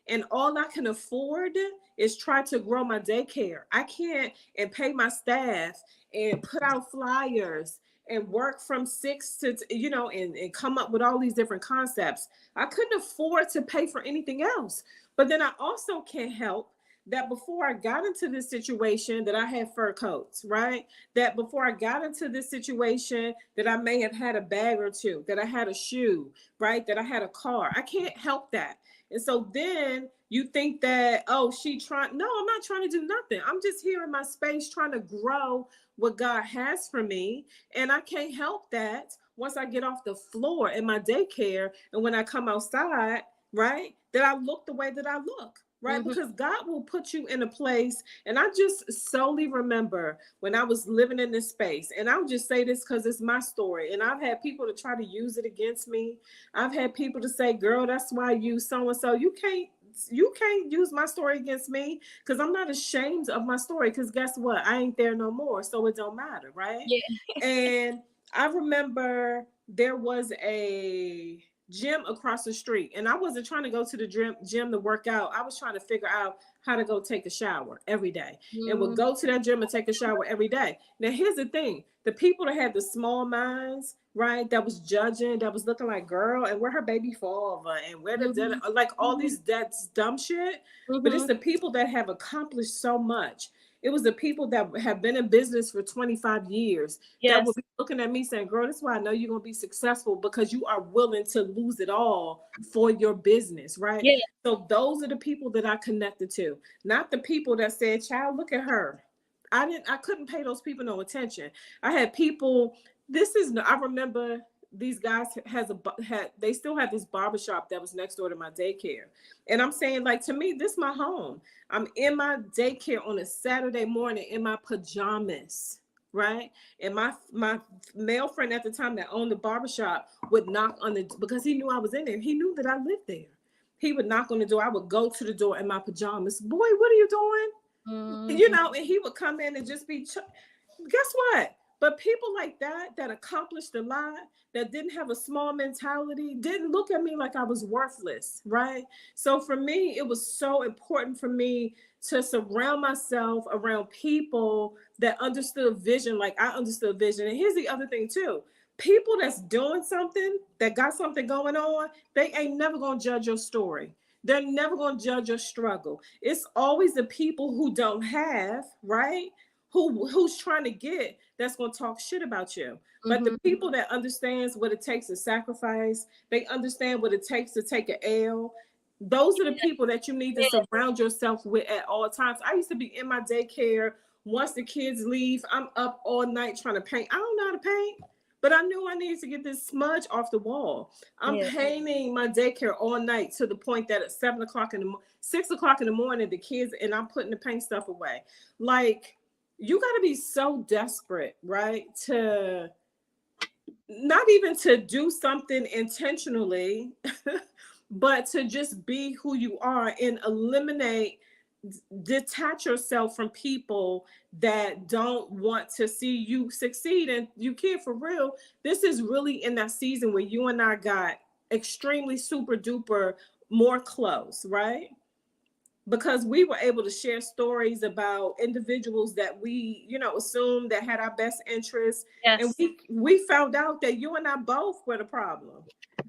And all I can afford is try to grow my daycare. I can't and pay my staff and put out flyers and work from 6 to, and come up with all these different concepts. I couldn't afford to pay for anything else. But then I also can't help that before I got into this situation that I had fur coats, right? That before I got into this situation that I may have had a bag or two, that I had a shoe, right? That I had a car. I can't help that. And so then you think that, no, I'm not trying to do nothing. I'm just here in my space trying to grow what God has for me. And I can't help that once I get off the floor in my daycare and when I come outside, right, that I look the way that I look, right? Mm-hmm. Because God will put you in a place. And I just solely remember when I was living in this space, and I'll just say this because it's my story. And I've had people to try to use it against me. I've had people to say, girl, that's why you so-and-so. You can't use my story against me because I'm not ashamed of my story because guess what? I ain't there no more. So it don't matter, right? Yeah. And I remember there was a gym across the street and I wasn't trying to go to the gym to work out. I was trying to figure out how to go take a shower every day and would go to that gym and take a shower every day. Now, here's the thing. The people that had the small minds, right, that was judging, that was looking like, girl, and where her baby father and where like all these dumb shit. But it's the people that have accomplished so much It was the people that have been in business for 25 years that will be looking at me saying, girl, that's why I know you're going to be successful, because you are willing to lose it all for your business, right? Yeah. So those are the people that I connected to, not the people that said, child, look at her. I couldn't pay those people no attention. I had people, I remember these guys they still have this barbershop that was next door to my daycare. And I'm saying, like, to me, this is my home. I'm in my daycare on a Saturday morning in my pajamas, right? And my male friend at the time that owned the barbershop would knock on the, because he knew I was in there. He knew that I lived there. He would knock on the door. I would go to the door in my pajamas. Boy, what are you doing? You know, and he would come in and just be, guess what? But people like that accomplished a lot, that didn't have a small mentality, didn't look at me like I was worthless, right? So for me, it was so important for me to surround myself around people that understood vision like I understood vision. And here's the other thing too. People that's doing something, that got something going on, they ain't never gonna judge your story. They're never going to judge your struggle. It's always the people who don't have, right? Who's trying to get, that's going to talk shit about you. But the people that understands what it takes to sacrifice, they understand what it takes to take an L. Those are the people that you need to surround yourself with at all times. I used to be in my daycare. Once the kids leave, I'm up all night trying to paint. I don't know how to paint, but I knew I needed to get this smudge off the wall. I'm painting my daycare all night, to the point that at 6 o'clock in the morning, the kids, and I'm putting the paint stuff away. Like, you got to be so desperate, right? To not even to do something intentionally, but to just be who you are and detach yourself from people that don't want to see you succeed. And you can't, for real, this is really in that season where you and I got extremely super duper more close, right? Because we were able to share stories about individuals that we, assumed that had our best interests. And we found out that you and I both were the problem,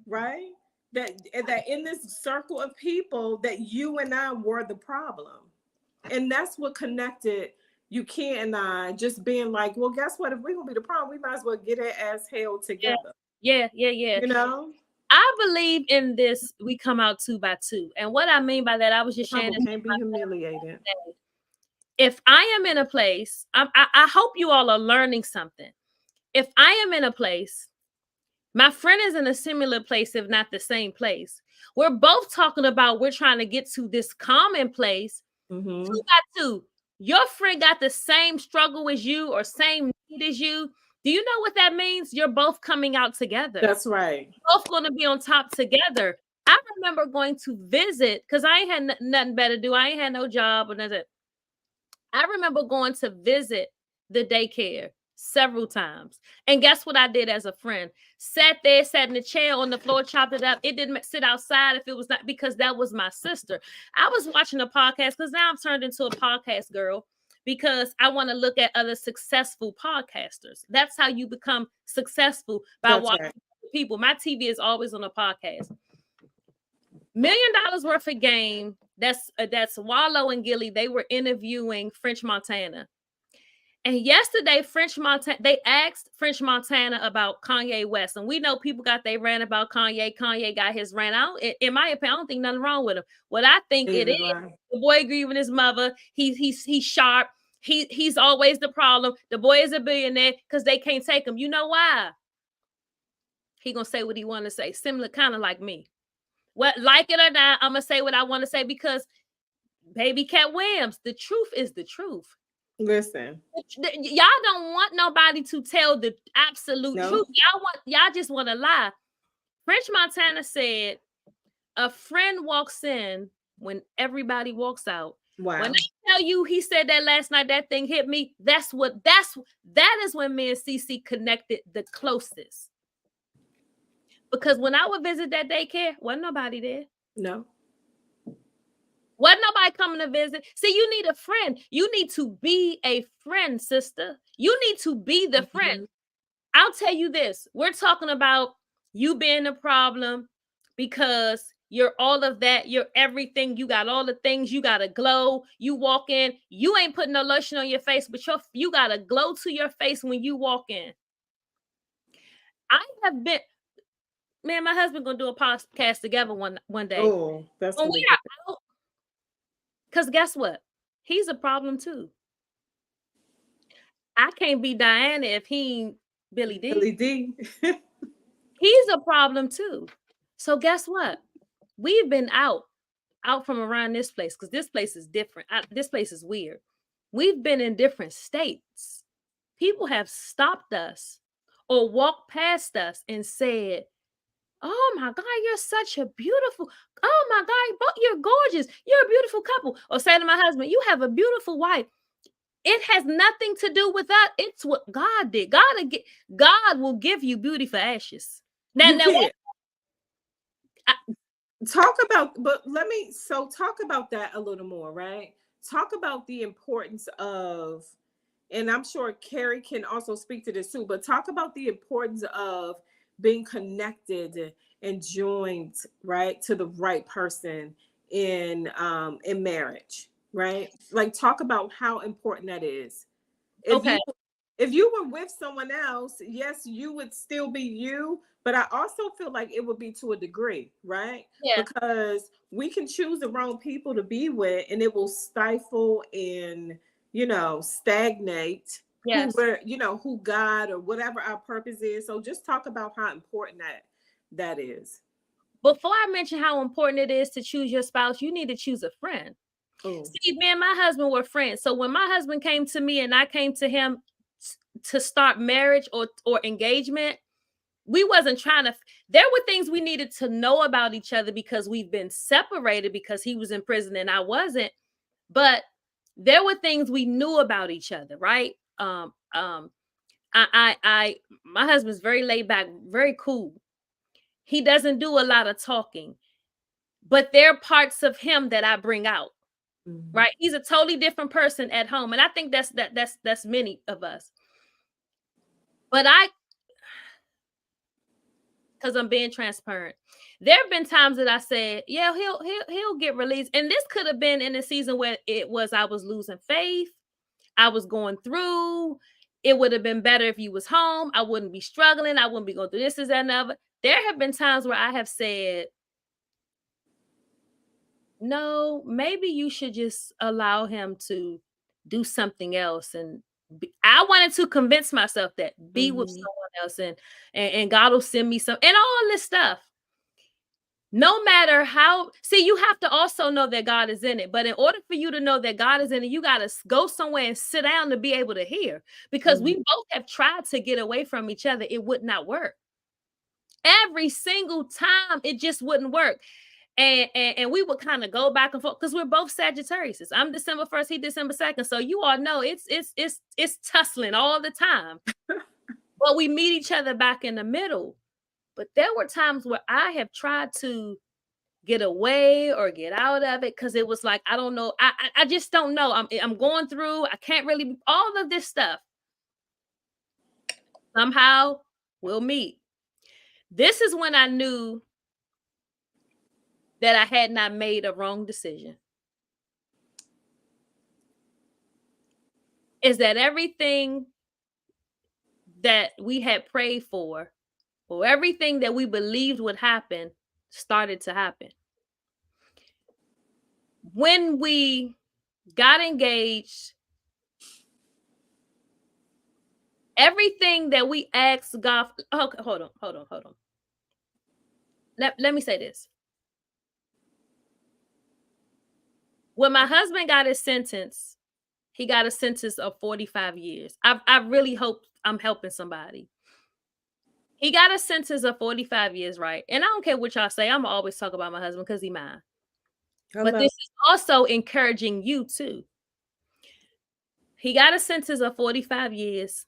right? That in this circle of people, that you and I were the problem. And that's what connected Ukia and I, just being like, well, guess what? If we're going to be the problem, we might as well get it as hell together. Yeah. I believe in this. We come out 2 by 2. And what I mean by that, I was just sharing. Can't be humiliated. If I am in a place, I hope you all are learning something. If I am in a place, my friend is in a similar place, if not the same place. We're both talking about we're trying to get to this common place. 2 by 2. Your friend got the same struggle as you or same need as you. Do you know what that means? You're both coming out together. That's right. You're both going to be on top together. I remember going to visit, because I ain't had nothing better to do. I ain't had no job or nothing. I remember going to visit the daycare several times. And guess what I did as a friend? Sat in the chair on the floor, chopped it up. It didn't sit outside if it was not, because that was my sister. I was watching a podcast, because now I'm turned into a podcast girl, because I want to look at other successful podcasters. That's how you become successful, by watching people. My TV is always on a podcast. $1 million worth of game. That's Wallow and Gilly. They were interviewing French Montana. And yesterday, they asked French Montana about Kanye West. And we know people got their rant about Kanye. Kanye got his rant out. In my opinion, I don't think nothing wrong with him. What I think it is, the boy grieving his mother. He's sharp. He's always the problem. The boy is a billionaire because they can't take him. You know why? He gonna say what he want to say. Similar, kind of like me. What, like it or not, I'm gonna say what I want to say, because baby Cat Williams, the truth is the truth. Listen, y'all don't want nobody to tell the absolute truth. Y'all just want to lie. French Montana said a friend walks in when everybody walks out. Wow. When I tell you, he said that last night, that thing hit me. That is when me and CC connected the closest. Because when I would visit that daycare, wasn't nobody there. No. Wasn't nobody coming to visit. See, you need a friend. You need to be a friend, sister. You need to be the friend. I'll tell you this. We're talking about you being the problem because You're all of that. You're everything. You got all the things. You got a glow. You walk in. You ain't putting no lotion on your face, but you got a glow to your face when you walk in. I have been, man, my husband gonna do a podcast together one day. Oh, that's When gonna we be are out, because guess what? He's a problem too. I can't be Diana if he ain't Billy D. Billy D. He's a problem too. So guess what? We've been out from around this place because this place is different. This place is weird. We've been in different states. People have stopped us or walked past us and said, "Oh my God, you're such a beautiful, oh my God, you're gorgeous. You're a beautiful couple." Or say to my husband, "You have a beautiful wife." It has nothing to do with that. It's what God did. God will give you beauty for ashes. Now, Talk about, but talk about that a little more, right? Talk about the importance of, and I'm sure Carrie can also speak to this too, but talk about the importance of being connected and joined, right, to the right person in marriage, right? Like, talk about how important that is. If you were with someone else, yes, you would still be you, but I also feel like it would be to a degree, right? Yeah. Because we can choose the wrong people to be with and it will stifle and, stagnate Yes. who God or whatever our purpose is. So just talk about how important that is. Before I mention how important it is to choose your spouse, you need to choose a friend. Oh. See, me and my husband were friends. So when my husband came to me and I came to him to start marriage or engagement, we wasn't trying to, there were things we needed to know about each other because we've been separated because he was in prison and I wasn't, but there were things we knew about each other, right? My husband's very laid back, very cool. He doesn't do a lot of talking, but there are parts of him that I bring out. Mm-hmm. Right? He's a totally different person at home, and I think that's many of us. But because I'm being transparent, there have been times that I said, "Yeah, he'll get released," and this could have been in a season where I was losing faith, I was going through. It would have been better if he was home. I wouldn't be struggling. I wouldn't be going through this, that, and other. There have been times where I have said, no, maybe you should just allow him to do something else. And I wanted to convince myself that be with someone else and God will send me some and all this stuff. No matter how, see, you have to also know that God is in it. But in order for you to know that God is in it, you got to go somewhere and sit down to be able to hear. Because we both have tried to get away from each other. It would not work. Every single time, it just wouldn't work. And we would kind of go back and forth because we're both Sagittarius. I'm December 1st, he December 2nd. So you all know it's tussling all the time. But we meet each other back in the middle. But there were times where I have tried to get away or get out of it because it was like, I don't know. I just don't know. I'm going through. I can't really, all of this stuff. Somehow we'll meet. This is when I knew that I had not made a wrong decision. Is that everything that we had prayed for, or everything that we believed would happen, started to happen. When we got engaged, everything that we asked God, okay, hold on. Let me say this. When my husband got his sentence, he got a sentence of 45 years. I really hope I'm helping somebody. He got a sentence of 45 years, right? And I don't care what y'all say. I'm always talk about my husband because he's mine. But this is also encouraging you too. He got a sentence of 45 years.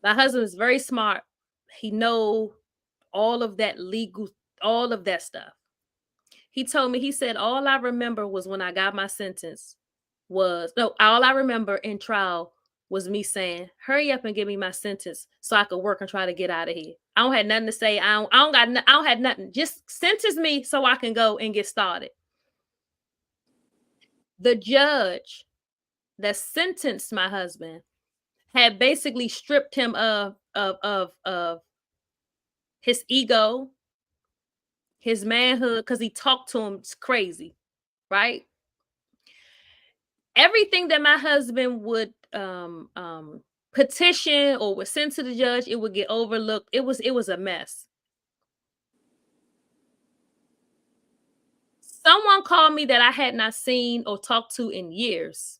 My husband is very smart. He knows all of that legal, all of that stuff. He told me, he said, all I remember was when I got my sentence all I remember in trial was me saying, hurry up and give me my sentence so I could work and try to get out of here. I don't have nothing to say. I don't have nothing. Just sentence me so I can go and get started. The judge that sentenced my husband had basically stripped him of his ego, his manhood, because he talked to him crazy, right? Everything that my husband would petition or was sent to the judge, it would get overlooked. It was a mess. Someone called me that I had not seen or talked to in years.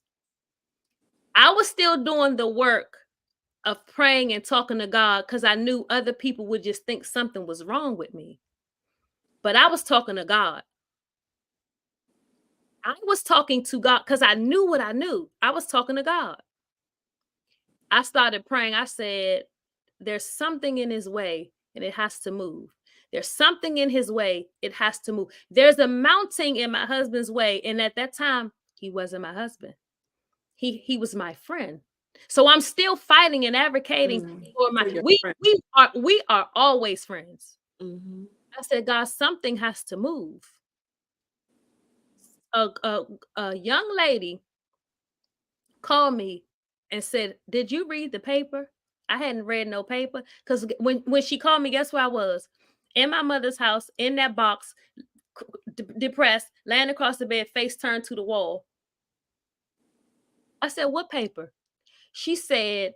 I was still doing the work of praying and talking to God because I knew other people would just think something was wrong with me. But I was talking to God. I was talking to God because I knew what I knew. I was talking to God. I started praying. I said, there's something in his way and it has to move. There's something in his way. It has to move. There's a mountain in my husband's way. And at that time, he wasn't my husband. He was my friend. So I'm still fighting and advocating for my we are always friends. Mm-hmm. I said, God, something has to move. A young lady called me and said, did you read the paper? I hadn't read no paper because when she called me, guess where I was? In my mother's house, in that box, depressed, laying across the bed, face turned to the wall. I said, what paper? She said,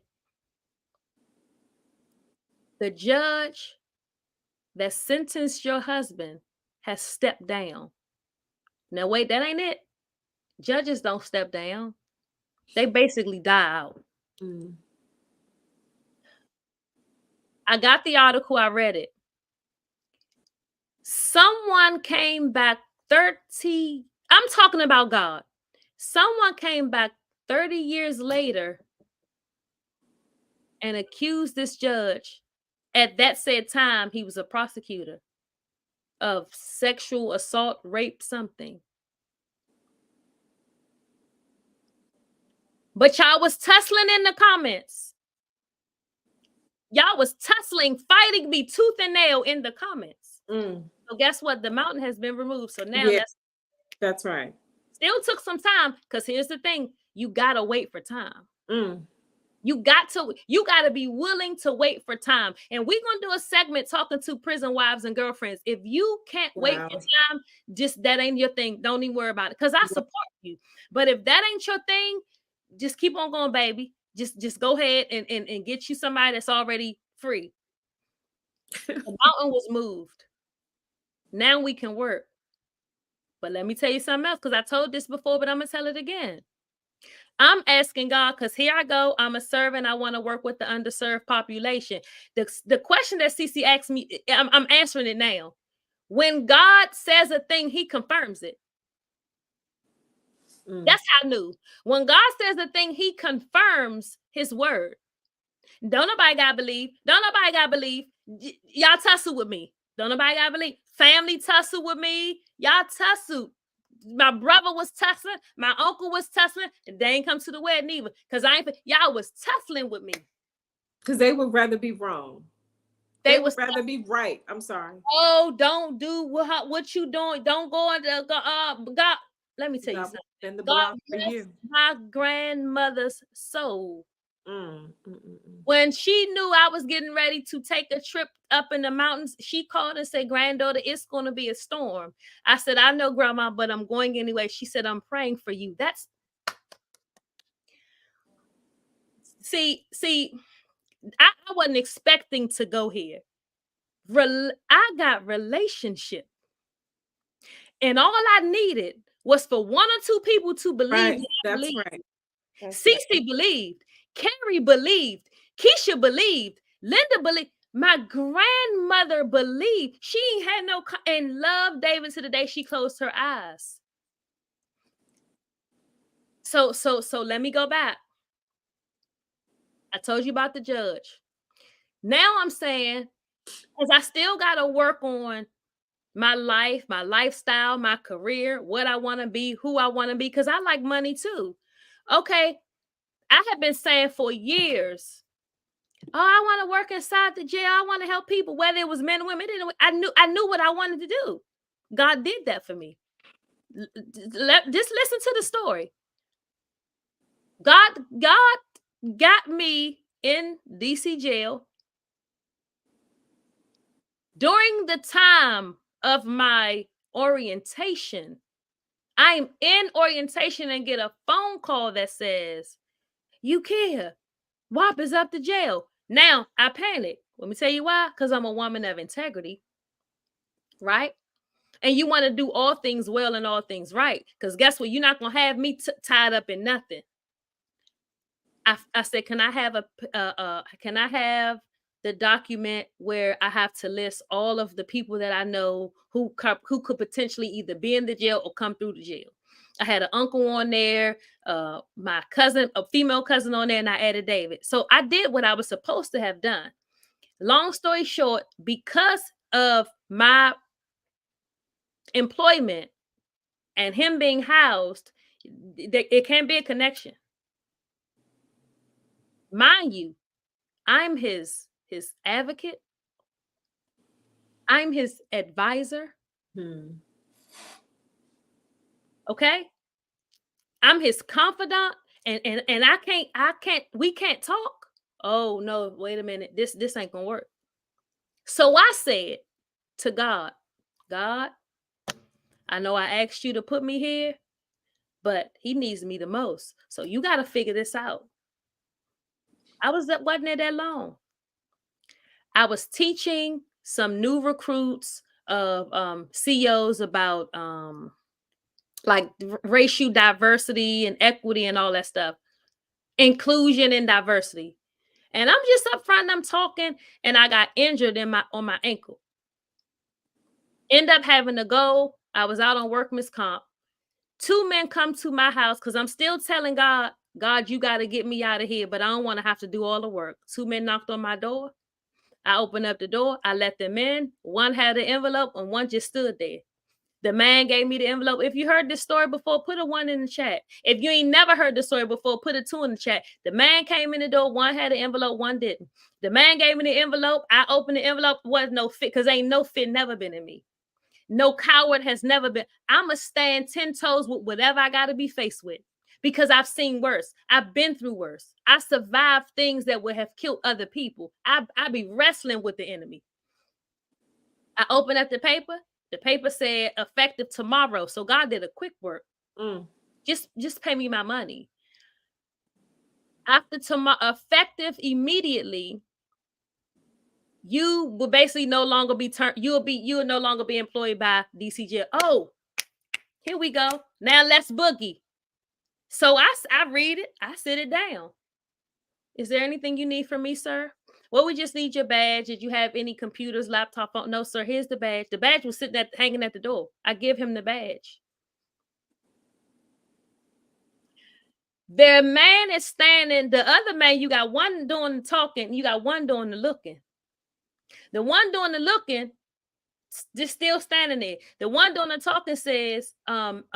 the judge that sentenced your husband has stepped down. Now, wait, that ain't it. Judges don't step down. They basically die out. Mm. I got the article. I read it. Someone came back 30. I'm talking about God. Someone came back 30 years later and accused this judge. At that said time, he was a prosecutor of sexual assault, rape, something. But y'all was tussling in the comments. Y'all was tussling, fighting me tooth and nail in the comments. Mm. So guess what? The mountain has been removed. So now that's right. Still took some time because here's the thing. You got to wait for time. Mm. You got to be willing to wait for time. And we're going to do a segment talking to prison wives and girlfriends. If you can't wait for time, just that ain't your thing. Don't even worry about it because I support you. But if that ain't your thing, just keep on going, baby. Just go ahead and get you somebody that's already free. The mountain was moved. Now we can work. But let me tell you something else, because I told this before, but I'm going to tell it again. I'm asking God, because here I go. I'm a servant. I want to work with the underserved population. The question that CC asked me, I'm answering it now. When God says a thing, he confirms it. That's how I knew. When God says a thing, he confirms his word. Don't nobody got to believe. Don't nobody got to believe. Y'all tussle with me. Don't nobody got to believe. Family tussle with me. Y'all tussle. My brother was tussling. My uncle was tussling. And they ain't come to the wedding either. Because y'all was tussling with me. Because they would rather be wrong. They would rather be right. I'm sorry. Oh, don't do what you doing. Don't go into God. Let me tell you something. God bless my grandmother's soul. When she knew I was getting ready to take a trip up in the mountains, she called and said, granddaughter, it's going to be a storm. I said, I know, grandma, but I'm going anyway. She said, I'm praying for you. See, I wasn't expecting to go here. I got relationship. And all I needed was for one or two people to believe. Right. That's right. Cece believed. Carrie believed. Keisha believed. Linda believed. My grandmother believed. She had no and loved David to the day she closed her eyes. So let me go back. I told you about the judge. Now I'm saying, because I still got to work on my life, my lifestyle, my career, what I want to be, who I want to be, because I like money too. Okay. I have been saying for years, oh, I want to work inside the jail. I want to help people, whether it was men or women. I knew what I wanted to do. God did that for me. Just listen to the story. God got me in DC jail during the time of my orientation. I'm in orientation and get a phone call that says, Ukia, WAP is up to jail. Now I panic. Let me tell you why. Because I'm a woman of integrity, right? And you want to do all things well and all things right. Because guess what? You're not going to have me tied up in nothing. I said, can I have the document where I have to list all of the people that I know who could potentially either be in the jail or come through the jail? I had an uncle on there, my cousin, a female cousin on there, and I added David. So I did what I was supposed to have done. Long story short, because of my employment and him being housed, it can be a connection. Mind you, I'm his advocate. I'm his advisor. Okay? I'm his confidant, and we can't talk. Oh no, wait a minute. This ain't gonna work. So I said to God, I know I asked you to put me here, but he needs me the most. So you got to figure this out. Wasn't there that long. I was teaching some new recruits of CEOs about like racial diversity and equity and all that stuff, inclusion and diversity. And I'm just up front, I'm talking, and I got injured on my ankle. End up having to go. I was out on workman's comp. 2 men come to my house because I'm still telling God, you got to get me out of here, but I don't want to have to do all the work. 2 men knocked on my door. I opened up the door. I let them in. One had an envelope and one just stood there. The man gave me the envelope. If you heard this story before, put a 1 in the chat. If you ain't never heard the story before, put a 2 in the chat. The man came in the door. One had an envelope, one didn't. The man gave me the envelope. I opened the envelope. Was no fit because ain't no fit never been in me. No coward has never been. I'm going to stand 10 toes with whatever I got to be faced with because I've seen worse. I've been through worse. I survived things that would have killed other people. I be wrestling with the enemy. I opened up the paper. The paper said effective tomorrow. So God did a quick work. Just pay me my money. After tomorrow, effective immediately, you will basically no longer be you will no longer be employed by DC jail. Oh, here we go. Now let's boogie. So I read it. I sit it down. Is there anything you need from me, sir? Well, we just need your badge. Did you have any computers, laptop, phone? No, sir. Here's the badge. The badge was hanging at the door. I give him the badge. The man is standing. The other man, you got one doing the talking. You got one doing the looking. The one doing the looking, just still standing there. The one doing the talking says, ma'am,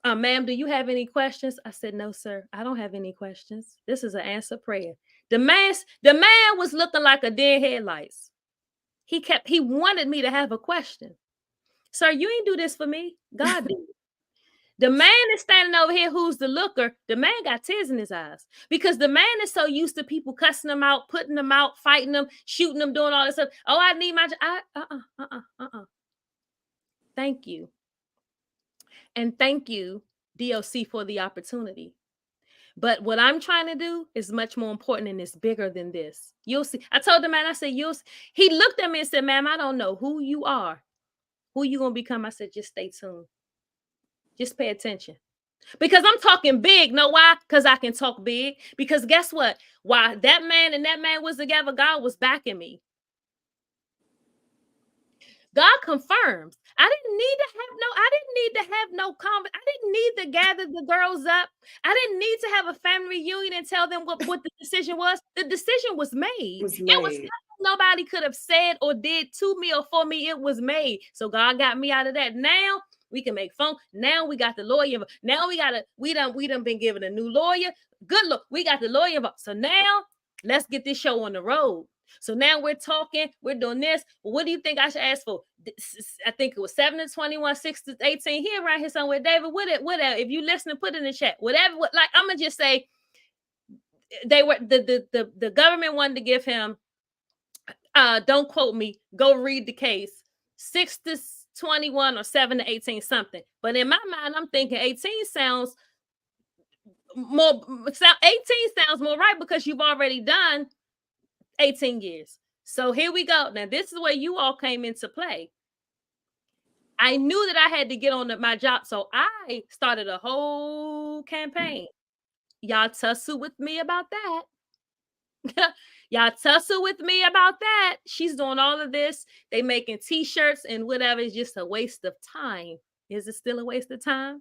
do you have any questions? I said, no, sir. I don't have any questions. This is an answer prayer. The man was looking like a dead headlights. He wanted me to have a question. Sir, you ain't do this for me. God did. The man is standing over here who's the looker. The man got tears in his eyes because the man is so used to people cussing them out, putting them out, fighting them, shooting them, doing all this stuff. Oh, I need my Thank you. And thank you, DOC, for the opportunity. But what I'm trying to do is much more important and it's bigger than this. You'll see. I told the man, I said, he looked at me and said, ma'am, I don't know who you are, who you going to become. I said, just stay tuned. Just pay attention. Because I'm talking big. Know why? Because I can talk big. Because guess what? While that man and that man was together, God was backing me. God confirms. I didn't need to have no comment. I didn't need to gather the girls up. I didn't need to have a family reunion and tell them what the decision was. The decision was made. It was nothing nobody could have said or did to me or for me. It was made. So God got me out of that. Now we can make phone. Now we got the lawyer. Now we done been given a new lawyer. Good look. We got the lawyer involved. So now let's get this show on the road. So now we're talking, we're doing this. What do you think I should ask for? I think it was 7 to 21, 6 to 18. Here around here somewhere. David, whatever. If you listen, put it in the chat. Whatever. Like, I'm gonna just say they were the government wanted to give him, don't quote me, go read the case, 6 to 21 or 7 to 18, something. But in my mind, I'm thinking 18 sounds more, 18 sounds more right because you've already done 18 years. So here we go. Now, this is where you all came into play. I knew that I had to get on my job. So I started a whole campaign. Y'all tussle with me about that. Y'all tussle with me about that. She's doing all of this. They making t-shirts and whatever. It's just a waste of time. Is it still a waste of time?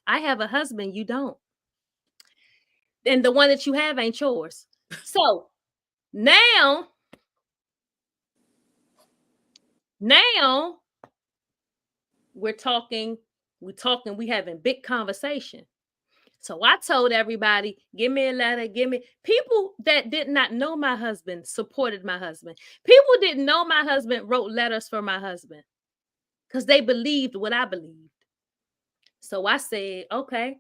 I have a husband. You don't. And the one that you have ain't yours. So now we're talking, we having big conversation. So I told everybody, give me a letter, people that did not know my husband supported my husband. People didn't know my husband wrote letters for my husband because they believed what I believed. So I said, okay,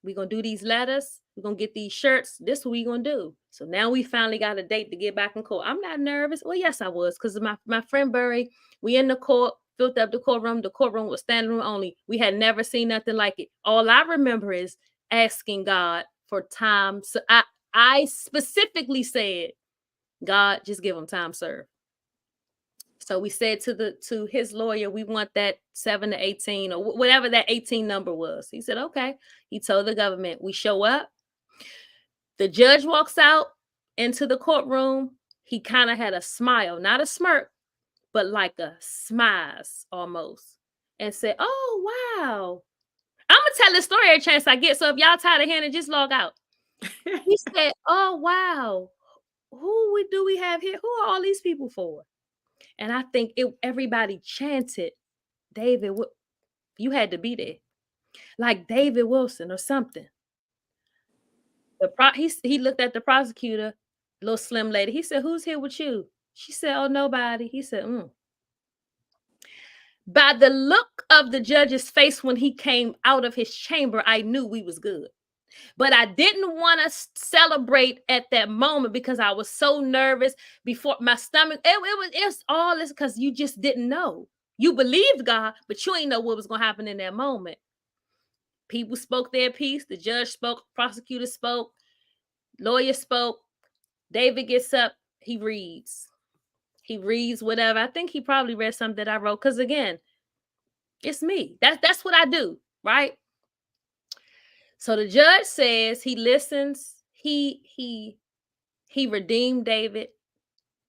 we're going to do these letters. We're going to get these shirts. This is what we're going to do. So now we finally got a date to get back in court. I'm not nervous. Well, yes, I was, because my friend Burry, we in the court, filled up the courtroom. The courtroom was standing room only. We had never seen nothing like it. All I remember is asking God for time. So I specifically said, God, just give him time served. So we said to his lawyer, we want that 7 to 18 or whatever that 18 number was. He said, okay. He told the government, we show up. The judge walks out into the courtroom. He kind of had a smile, not a smirk, but like a smize almost, and said, oh, wow. I'm going to tell this story every chance I get. So if y'all tired of hearing it, just log out. He said, oh, wow. Who do we have here? Who are all these people for? And I think everybody chanted, David, you had to be there. Like David Wilson or something. He looked at the prosecutor, little slim lady. He said, who's here with you? She said, oh, nobody. He said, By the look of the judge's face when he came out of his chamber, I knew we was good. But I didn't want to celebrate at that moment because I was so nervous before my stomach. It was all this because you just didn't know. You believed God, but you ain't know what was going to happen in that moment. People spoke their piece. The judge spoke. Prosecutor spoke. Lawyer spoke. David gets up. He reads. He reads whatever. I think he probably read something that I wrote because, again, it's me. That's what I do, right? So the judge says he listens. He redeemed David.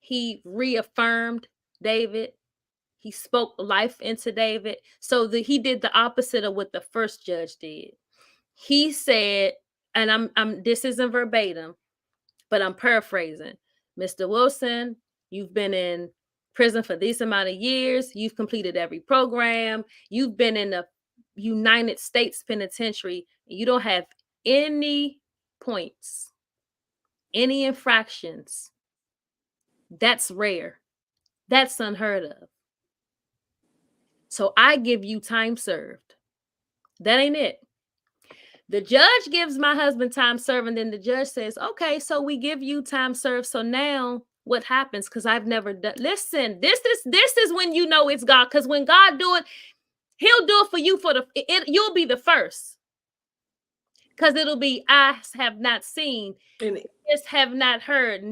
He reaffirmed David. He spoke life into David. So he did the opposite of what the first judge did. He said, and this isn't verbatim, but I'm paraphrasing. Mr. Wilson, you've been in prison for this amount of years. You've completed every program. You've been in the United States Penitentiary. You don't have any points, any infractions. That's rare. That's unheard of. So I give you time served. That ain't it. The judge gives my husband time served, and then the judge says, okay, so we give you time served. So now what happens? Because I've never done. Listen, this is when you know it's God. Because when God do it, he'll do it for you you'll be the first. Because it'll be, eyes have not seen, ears have not heard.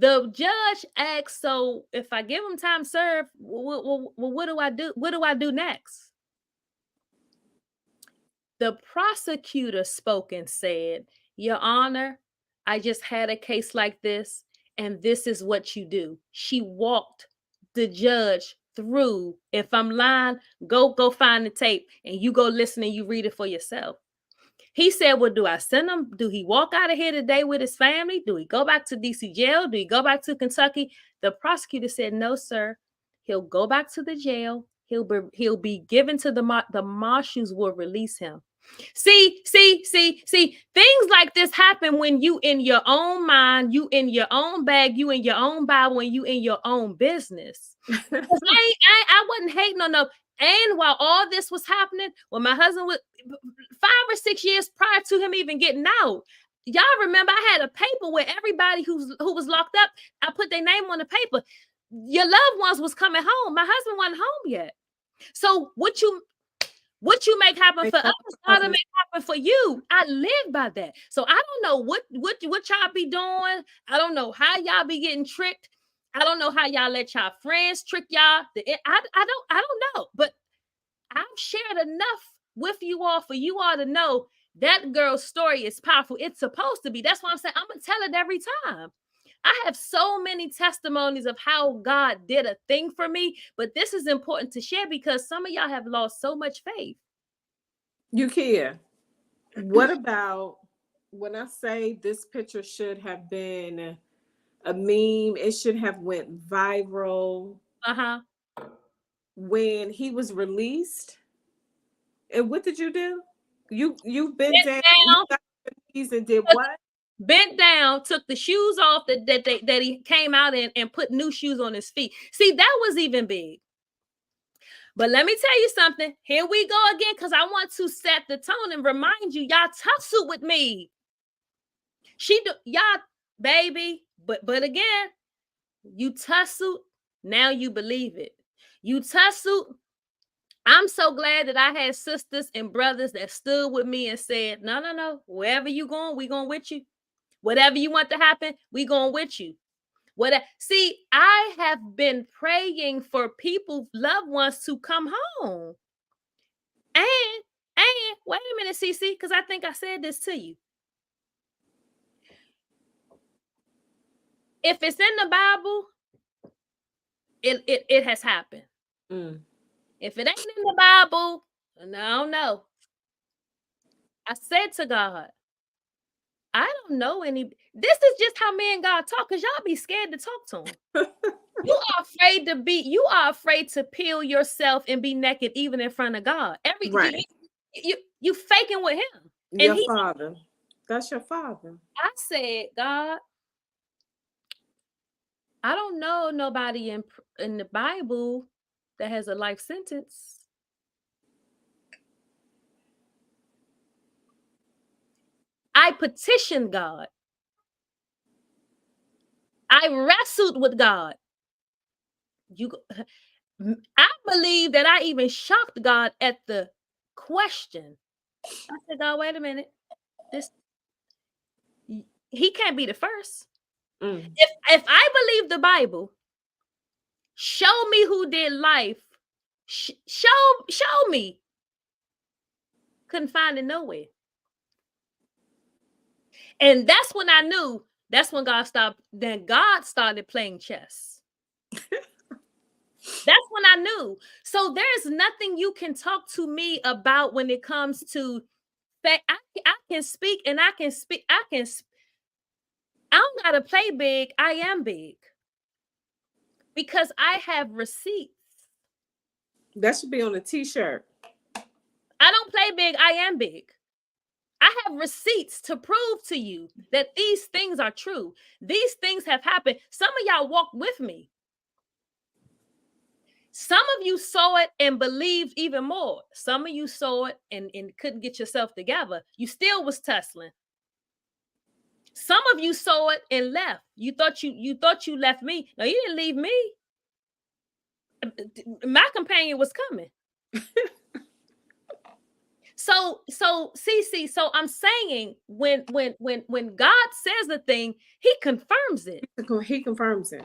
The judge asks, so if I give him time served, what do I do? What do I do next? The prosecutor spoke and said, Your Honor, I just had a case like this, and this is what you do. She walked the judge through. If I'm lying, go find the tape, and you go listen and you read it for yourself. He said, well, do I send him? Do he walk out of here today with his family? Do he go back to DC jail? Do he go back to Kentucky? The prosecutor said, no, sir. He'll go back to the jail. He'll be given to the marshals will release him. See, things like this happen when you in your own mind, you in your own bag, you in your own Bible, and you in your own business. I wasn't hating on no. And while all this was happening, when my husband was 5 or 6 years prior to him even getting out, y'all remember I had a paper where everybody who was locked up, I put their name on the paper. Your loved ones was coming home. My husband wasn't home yet. So what you make happen for others, God will make happen for you. I live by that. So I don't know what y'all be doing. I don't know how y'all be getting tricked. I don't know how y'all let y'all friends trick y'all. I don't know. But I've shared enough with you all for you all to know that girl's story is powerful. It's supposed to be. That's why I'm saying I'm gonna tell it every time. I have so many testimonies of how God did a thing for me, but this is important to share because some of y'all have lost so much faith. You can. What about when I say this picture should have been a meme, it should have went viral. When he was released, and what did you do? You bent down. You got your and did what? Bent down, took the shoes off that he came out in and put new shoes on his feet. See, that was even big. But let me tell you something. Here we go again, because I want to set the tone and remind you, y'all tussle with me. Y'all, baby, but again, you tussle, now you believe it. You tussle. I'm so glad that I had sisters and brothers that stood with me and said, no, wherever you going, we going with you. Whatever you want to happen, we going with you. See, I have been praying for people, loved ones, to come home. And wait a minute, CC, because I think I said this to you. If it's in the Bible, it has happened. If it ain't in the Bible, no. I said to God, I don't know any. This is just how me and God talk, because y'all be scared to talk to him. You are afraid to peel yourself and be naked even in front of God. Right. You faking with him. Your father. That's your father. I said, God, I don't know nobody in the Bible that has a life sentence. I petitioned God. I wrestled with God. I believe that I even shocked God at the question. I said, God, wait a minute. He can't be the first. If I believe the Bible, show me who did life. Show me. Couldn't find it nowhere. And that's when I knew. That's when God stopped. Then God started playing chess. That's when I knew. So there's nothing you can talk to me about when it comes to fact. I can speak and I can speak. I don't gotta play big. I am big. Because I have receipts. That should be on a t-shirt. I don't play big. I am big. I have receipts to prove to you that these things are true. These things have happened. Some of y'all walked with me. Some of you saw it and believed even more. Some of you saw it and couldn't get yourself together. You still was tussling. Some of you saw it and left. You thought you left me. No, you didn't leave me. My companion was coming. So CC, so I'm saying when God says a thing, he confirms it. He confirms it.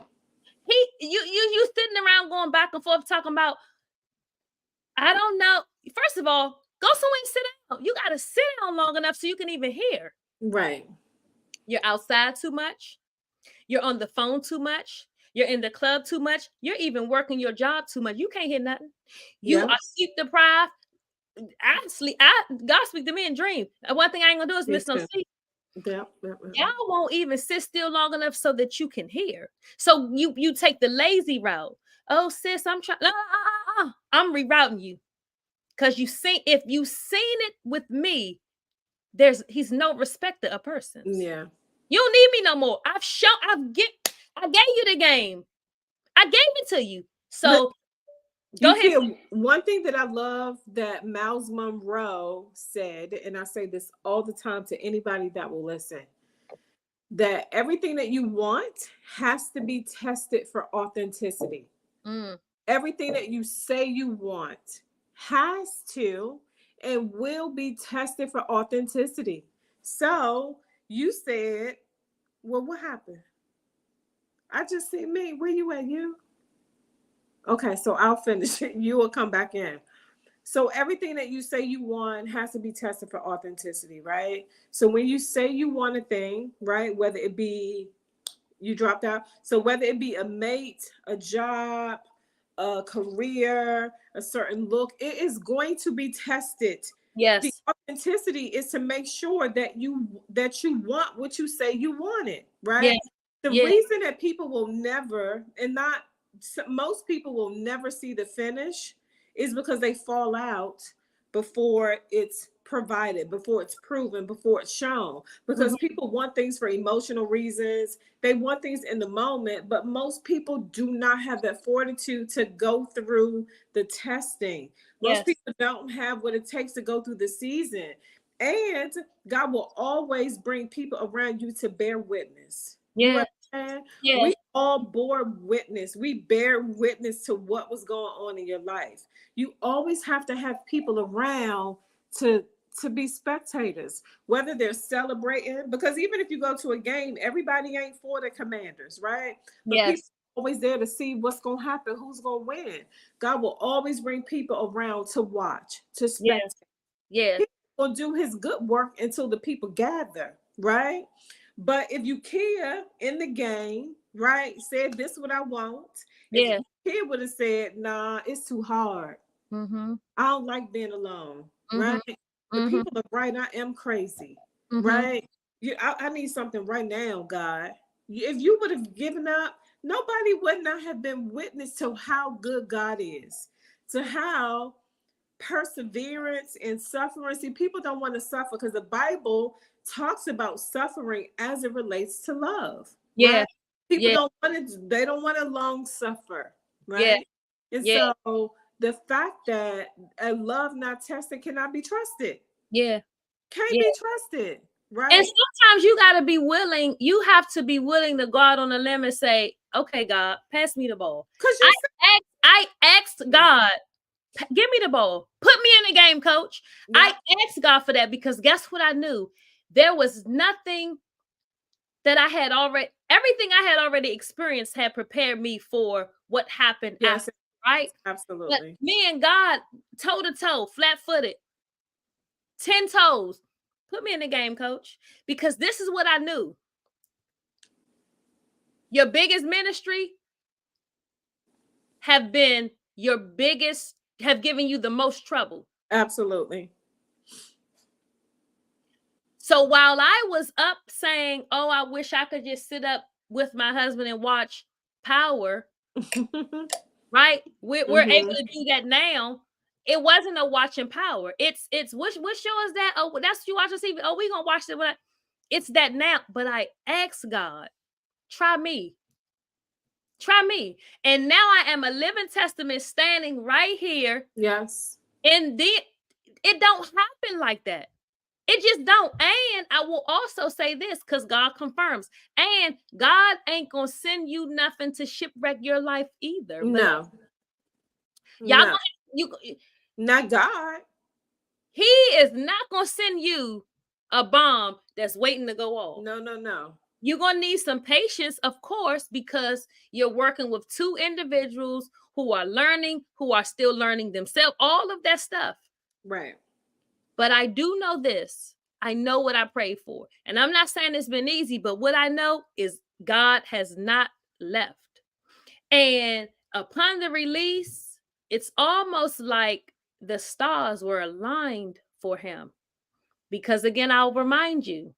You sitting around going back and forth talking about, I don't know. First of all, go somewhere and sit down. You got to sit down long enough so you can even hear. Right. You're outside too much. You're on the phone too much. You're in the club too much. You're even working your job too much. You can't hear nothing. You are sleep deprived. God speak to me in dream. One thing I ain't gonna do is miss no sleep. Y'all won't even sit still long enough so that you can hear. So you take the lazy route. Oh, sis, I'm trying. I'm rerouting you. Because if you seen it with me, he's no respecter of persons. Yeah. You don't need me no more. I gave you the game. I gave it to you. So go ahead. One thing that I love that Miles Monroe said, and I say this all the time to anybody that will listen, that everything that you want has to be tested for authenticity. Everything that you say you want has to and will be tested for authenticity. So you said, well, what happened? I just see me. Where you at, you? Okay, so I'll finish it. You will come back in. So everything that you say you want has to be tested for authenticity, right? So when you say you want a thing, right, whether it be you dropped out, so whether it be a mate, a job, a career, a certain look, it is going to be tested. Yes. The authenticity is to make sure that you want what you say you wanted, right? The reason that people will never, and not most people will never see the finish, is because they fall out before it's provided, before it's proven, before it's shown. Because people want things for emotional reasons. They want things in the moment, but most people do not have that fortitude to go through the testing. Most people don't have what it takes to go through the season. And God will always bring people around you to bear witness. Yeah. We all bore witness. We bear witness to what was going on in your life. You always have to have people around to be spectators, whether they're celebrating, because even if you go to a game, everybody ain't for the Commanders, right? But people are always there to see what's going to happen, who's going to win. God will always bring people around to watch, to spectate. He will do his good work until the people gather, right? But if you care in the game, right, said this is what I want. If the kid would have said, nah, it's too hard. I don't like being alone, right? The people are right. I am crazy, right? I need something right now, God. If you would have given up, nobody would not have been witness to how good God is, to how perseverance and suffering. See, people don't want to suffer because the Bible talks about suffering as it relates to love. Right? People don't want to, they don't want to long suffer, right? And so the fact that a love not tested cannot be trusted. Can't be trusted, right? And sometimes you got to be willing, you have to be willing to go out on a limb and say, okay, God, pass me the ball. Because I asked God, give me the ball. Put me in the game, coach. I asked God for that because guess what I knew? There was nothing that I had already, everything I had already experienced had prepared me for what happened after, right? Absolutely. But me and God, toe to toe, flat footed, 10 toes. Put me in the game, coach, because this is what I knew. Your biggest ministry have given you the most trouble. Absolutely. So while I was up saying, oh, I wish I could just sit up with my husband and watch Power, right? We're able to do that now. It wasn't a watching Power. It's what show is that? Oh, that's you watching TV. Oh, we gonna watch it. It's that now. But I asked God, try me. And now I am a living testament standing right here. Yes. And it don't happen like that. It just don't. And I will also say this because God confirms. And God ain't gonna send you nothing to shipwreck your life either. No. Y'all, not God. He is not gonna send you a bomb that's waiting to go off. No. You're gonna need some patience, of course, because you're working with two individuals who are learning, who are still learning themselves, all of that stuff. Right. But I do know this. I know what I prayed for. And I'm not saying it's been easy, but what I know is God has not left. And upon the release, it's almost like the stars were aligned for him. Because again, I'll remind you,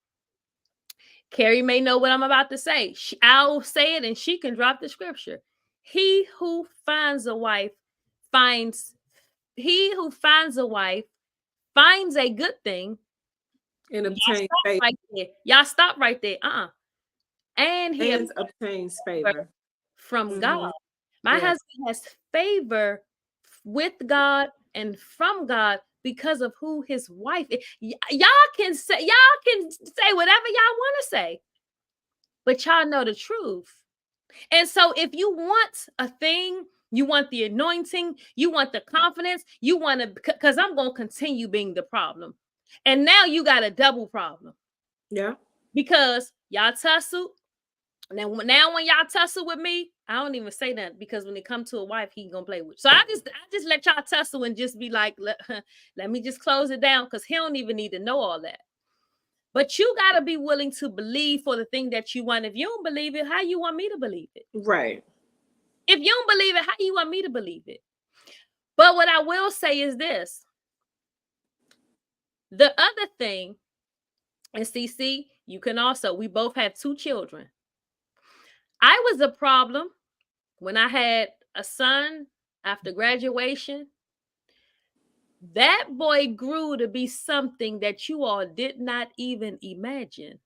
Carrie may know what I'm about to say. I'll say it and she can drop the scripture. He who finds a wife finds who finds a wife finds a good thing. And Y'all obtain stop favor. right there. Y'all stop right there. And he And obtains favor. from God. Mhm. My Yes. husband has favor with God and from God because of who his wife is. Y'all can say whatever y'all want to say, but y'all know the truth. And so if you want a thing, you want the anointing, you want the confidence, you want to, because I'm going to continue being the problem. And now you got a double problem. Yeah. Because y'all tussle. Now when y'all tussle with me, I don't even say that, because when it comes to a wife, he gonna play with. So I just let y'all tussle and just be like, let me just close it down, because he don't even need to know all that. But you gotta be willing to believe for the thing that you want. If you don't believe it, how you want me to believe it? Right. If you don't believe it, how you want me to believe it? But what I will say is this. The other thing, and CC, you can also, we both have 2 children. I was a problem when I had a son after graduation. That boy grew to be something that you all did not even imagine.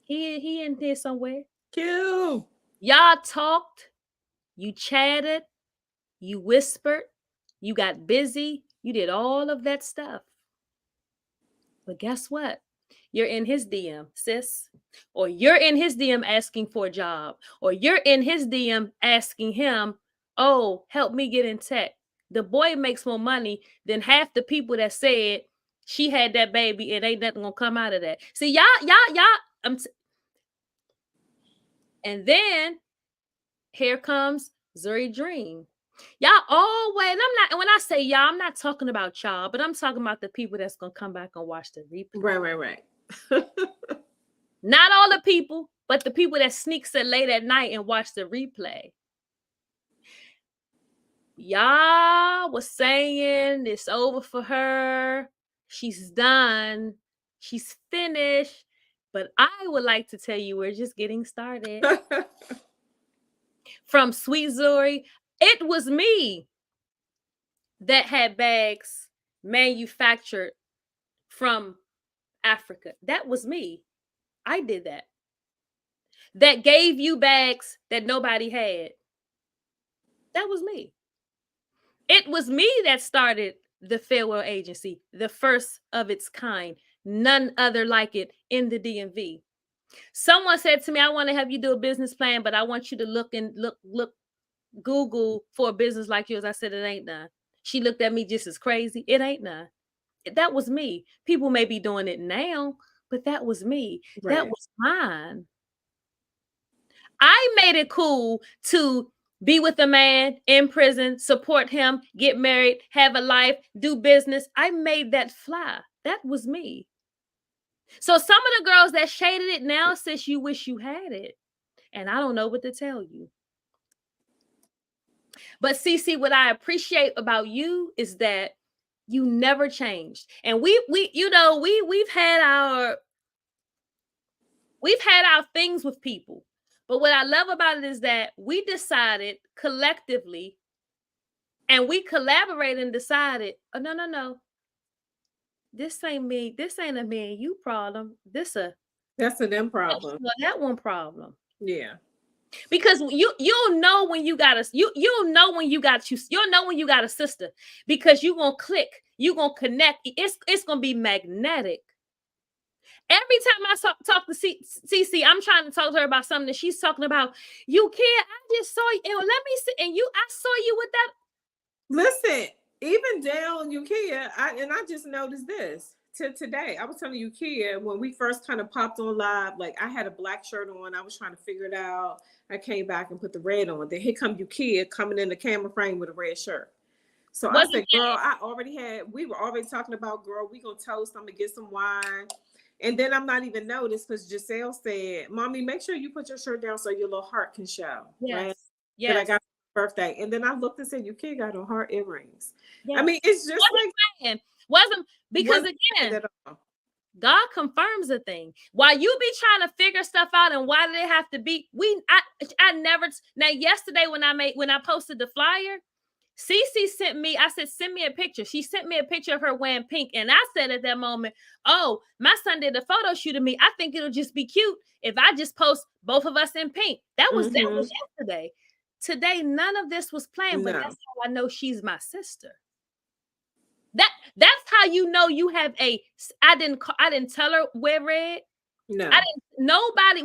He in there somewhere. Cute. Y'all talked, you chatted, you whispered, you got busy, you did all of that stuff. But guess what? You're in his DM, sis. Or you're in his DM asking for a job. Or you're in his DM asking him, oh, help me get in tech. The boy makes more money than half the people that said she had that baby and ain't nothing gonna come out of that. See, y'all, and then here comes Zuri Dream. Y'all always, and I'm not, when I say y'all, I'm not talking about y'all, but I'm talking about the people that's gonna come back and watch the replay. Right. Not all the people, but the people that sneaks it late at night and watch the replay. Y'all was saying it's over for her. She's done. She's finished. But I would like to tell you we're just getting started. From Sweet Zuri, it was me that had bags manufactured from Africa. That was me. I did that. That gave you bags that nobody had. That was me. It was me that started the Farewell Agency, the first of its kind, none other like it in the DMV. Someone said to me, I want to have you do a business plan, but I want you to look Google for a business like yours. I said, it ain't none. She looked at me just as crazy. It ain't none. That was me. People may be doing it now, but that was me. Right. That was mine. I made it cool to be with a man in prison, support him, get married, have a life, do business. I made that fly. That was me. So some of the girls that shaded it now says you wish you had it. And I don't know what to tell you. But CC, what I appreciate about you is that you never changed. And we've had our things with people. But what I love about it is that we decided collectively, and we collaborated and decided, oh, no. This ain't me. This ain't a me and you problem. That's a them problem. That one problem. Yeah. Because you'll know when you got you'll know when you got a sister, because you're gonna click, you're gonna connect. It's gonna be magnetic. Every time I talk to CC, I'm trying to talk to her about something that she's talking about. You can't. I just saw you. And let me see. And I saw you with that. Listen, even down Ukia, I just noticed this today. I was telling Ukia when we first kind of popped on live, like I had a black shirt on. I was trying to figure it out. I came back and put the red on. Then here come Ukia coming in the camera frame with a red shirt. So I said, girl, we were already talking about, girl, we gonna toast, I'm gonna get some wine. And then I'm not even noticed because Giselle said, Mommy, make sure you put your shirt down so your little heart can show. Yes. Right? Yes. That I got for birthday. And then I looked and said, you kid got on heart earrings. Yes. I mean, it's just wasn't again, God confirms a thing. While you be trying to figure stuff out and why did it have to be, I never. Now yesterday when I posted the flyer, Cece sent me, I said, send me a picture. She sent me a picture of her wearing pink. And I said at that moment, oh, my son did a photo shoot of me. I think it'll just be cute if I just post both of us in pink. That was yesterday. Today, none of this was planned, but that's how I know she's my sister. That's how you know you have a. I didn't tell her wear red. No.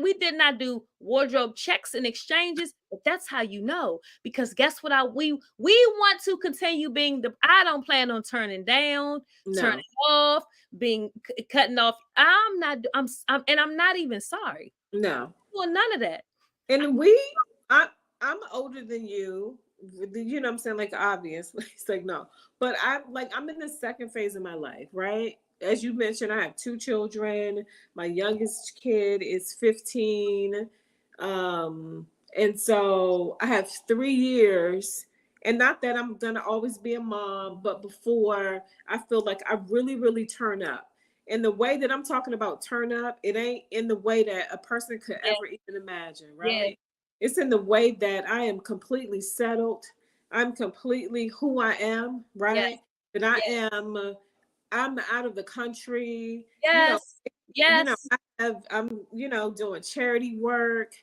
We did not do wardrobe checks and exchanges, but that's how you know. Because guess what? We want to continue being I don't plan on turning down, turning off, cutting off. I'm not even sorry. No. Well, none of that. And I'm older than you. You know what I'm saying? Like, obviously. It's like, no. But I'm in the second phase of my life, right? As you mentioned, I have 2 children. My youngest kid is 15. And so I have 3 years. And not that I'm going to always be a mom, but before I feel like I really, really turn up. And the way that I'm talking about turn up, it ain't in the way that a person could ever even imagine, right? Yeah. It's in the way that I am completely settled. I'm completely who I am, right? That I am. I'm out of the country. Yes. I'm doing charity work.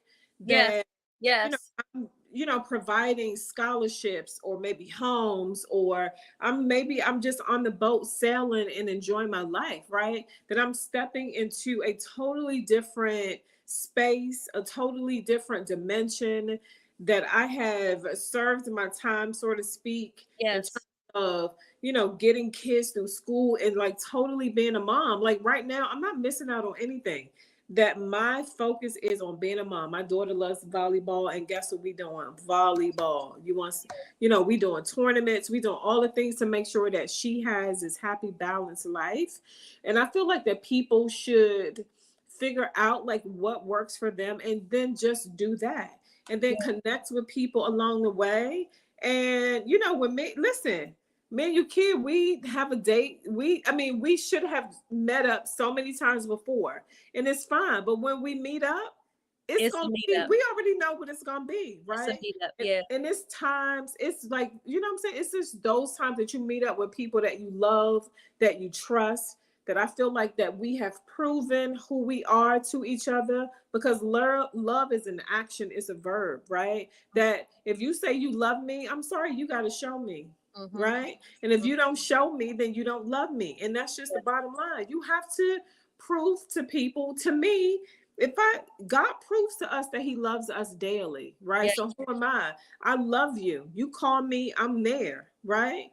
That, I'm providing scholarships or maybe homes, or I'm just on the boat sailing and enjoying my life, right? That I'm stepping into a totally different space, a totally different dimension, that I have served my time, so to speak, in terms of, getting kids through school and like totally being a mom. Like right now, I'm not missing out on anything. That my focus is on being a mom. My daughter loves volleyball, and guess what we doing? Volleyball. We doing tournaments. We doing all the things to make sure that she has this happy, balanced life. And I feel like that people should figure out like what works for them, and then just do that, and then connect with people along the way. And me and you kid, we have a date. We should have met up so many times before, and it's fine. But when we meet up, it's gonna be, we already know what it's gonna be, right? And it's times, it's like, you know what I'm saying? It's just those times that you meet up with people that you love, that you trust, that I feel like that we have proven who we are to each other, because love is an action, it's a verb, right? That if you say you love me, I'm sorry, you got to show me. Right? And if you don't show me, then you don't love me. And that's just the bottom line. You have to prove to people, to me, God proves to us that he loves us daily, right? So who am I? I love you. You call me, I'm there, right?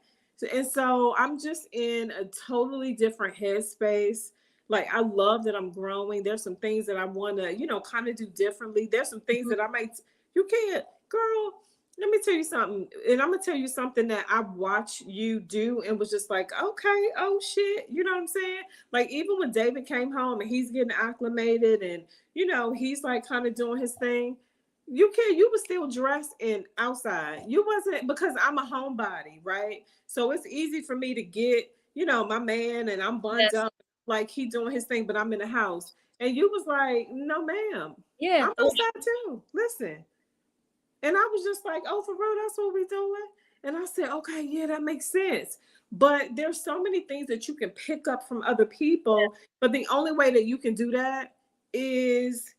And so I'm just in a totally different headspace. Like, I love that I'm growing. There's some things that I want to, kind of do differently. There's some things that you can't, girl, let me tell you something. And I'm going to tell you something that I watched you do and was just like, okay, oh shit. You know what I'm saying? Like, even when David came home and he's getting acclimated and, he's like kind of doing his thing. You was still dressed in outside. You wasn't, because I'm a homebody, right? So it's easy for me to get, my man, and I'm bunned up like he doing his thing, but I'm in the house. And you was like, no, ma'am. I'm outside too. Listen. And I was just like, oh, for real, that's what we're doing? And I said, okay, yeah, that makes sense. But there's so many things that you can pick up from other people. But the only way that you can do that is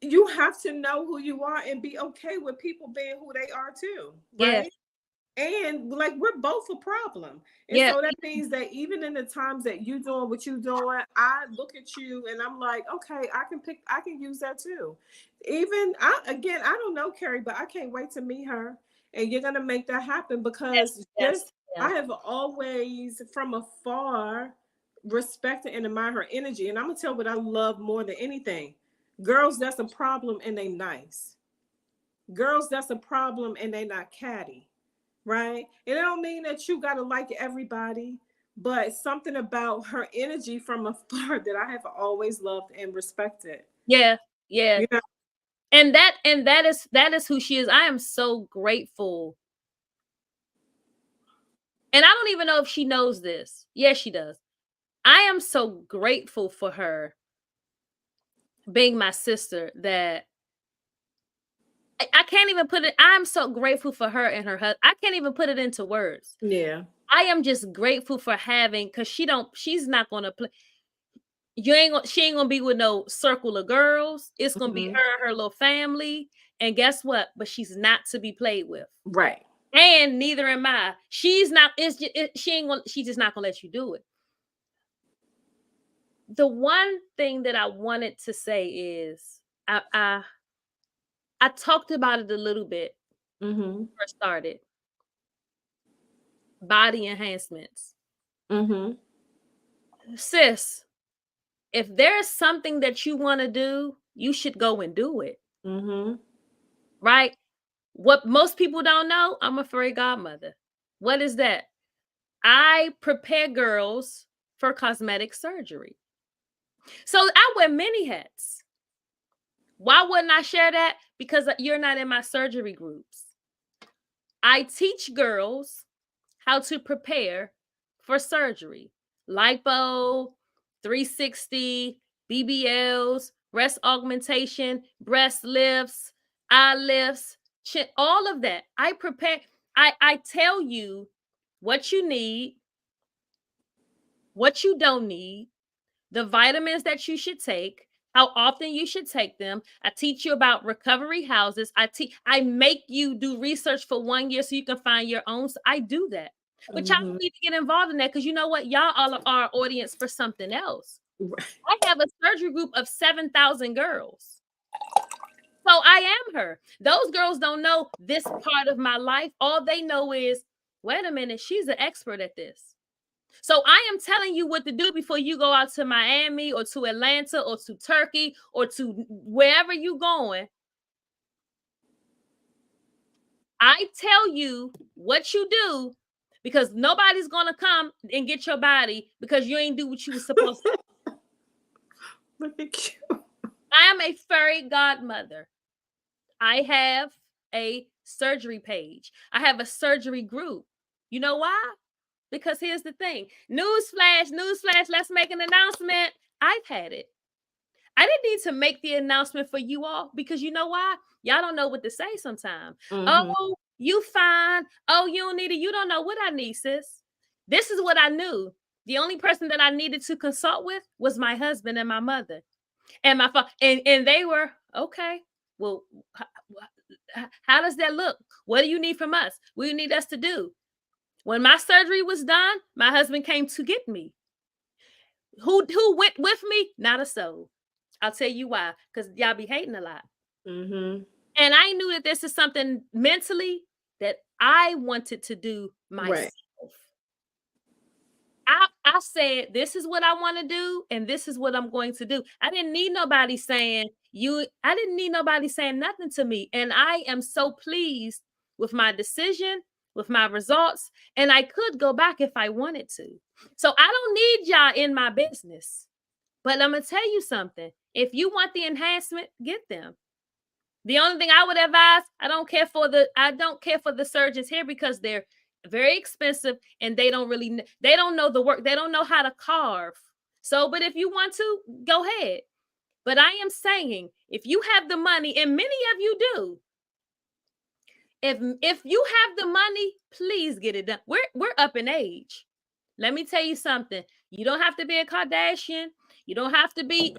you have to know who you are and be okay with people being who they are too, right? And like, we're both a problem. And so that means that even in the times that you doing what you doing, I look at you and I'm like, okay, I can use that too. I don't know Carrie, but I can't wait to meet her. And you're going to make that happen, because I have always from afar respected and admired her energy. And I'm going to tell what I love more than anything. Girls, that's a problem and they nice. Girls, that's a problem and they not catty. Right? And it don't mean that you got to like everybody, but something about her energy from afar that I have always loved and respected. Yeah. And that is who she is. I am so grateful. And I don't even know if she knows this. Yes, she does. I am so grateful for her being my sister, that I can't even put it. I'm so grateful for her and her husband. I can't even put it into words. Yeah. I am just grateful for having, because she's not gonna play. She ain't gonna be with no circle of girls. It's gonna be Mhm. her and her little family. And guess what? But she's not to be played with. Right. And neither am I. She's not, she ain't gonna, she's just not gonna let you do it. The one thing that I wanted to say is I talked about it a little bit when Mhm. I first started. Body enhancements. Mhm. Sis, if there's something that you want to do, you should go and do it. Mhm. Right? What most people don't know, I'm a fairy godmother. What is that? I prepare girls for cosmetic surgery. So I wear many hats. Why wouldn't I share that? Because you're not in my surgery groups. I teach girls how to prepare for surgery. Lipo, 360, BBLs, breast augmentation, breast lifts, eye lifts, chin, all of that. I prepare, I tell you what you need, what you don't need, the vitamins that you should take, how often you should take them. I teach you about recovery houses. I make you do research for 1 year so you can find your own. I do that. But y'all Mhm. need to get involved in that, because you know what? Y'all all are our audience for something else. Right. I have a surgery group of 7,000 girls. So I am her. Those girls don't know this part of my life. All they know is, wait a minute, she's an expert at this. So I am telling you what to do before you go out to Miami or to Atlanta or to Turkey or to wherever you're going. I tell you what you do, because nobody's going to come and get your body because you ain't do what you were supposed to. Look at you. I am a fairy godmother. I have a surgery page. I have a surgery group. You know why? Because here's the thing. Newsflash, newsflash, let's make an announcement. I've had it. I didn't need to make the announcement for you all, because you know why? Y'all don't know what to say sometimes. Mhm. Oh, you fine. Oh, you don't need it. You don't know what I need, sis. This is what I knew. The only person that I needed to consult with was my husband and my mother and my father. And they were, okay, well, how does that look? What do you need from us? What do you need us to do? When my surgery was done, my husband came to get me. Who went with me? Not a soul. I'll tell you why. Because y'all be hating a lot. Mhm. And I knew that this is something mentally that I wanted to do myself. Right. I said, this is what I want to do, and this is what I'm going to do. I didn't need nobody saying I didn't need nobody saying nothing to me. And I am so pleased with my decision, with my results, and I could go back if I wanted to. So I don't need y'all in my business. But I'm gonna tell you something. If you want the enhancement, get them. The only thing I would advise, I don't care for the surgeons here, because they're very expensive and they don't know the work. They don't know how to carve. So, but if you want to, go ahead. But I am saying, if you have the money, and many of you do, if you have the money, please get it done. We're up in age. Let me tell you something. You don't have to be a Kardashian. You don't have to be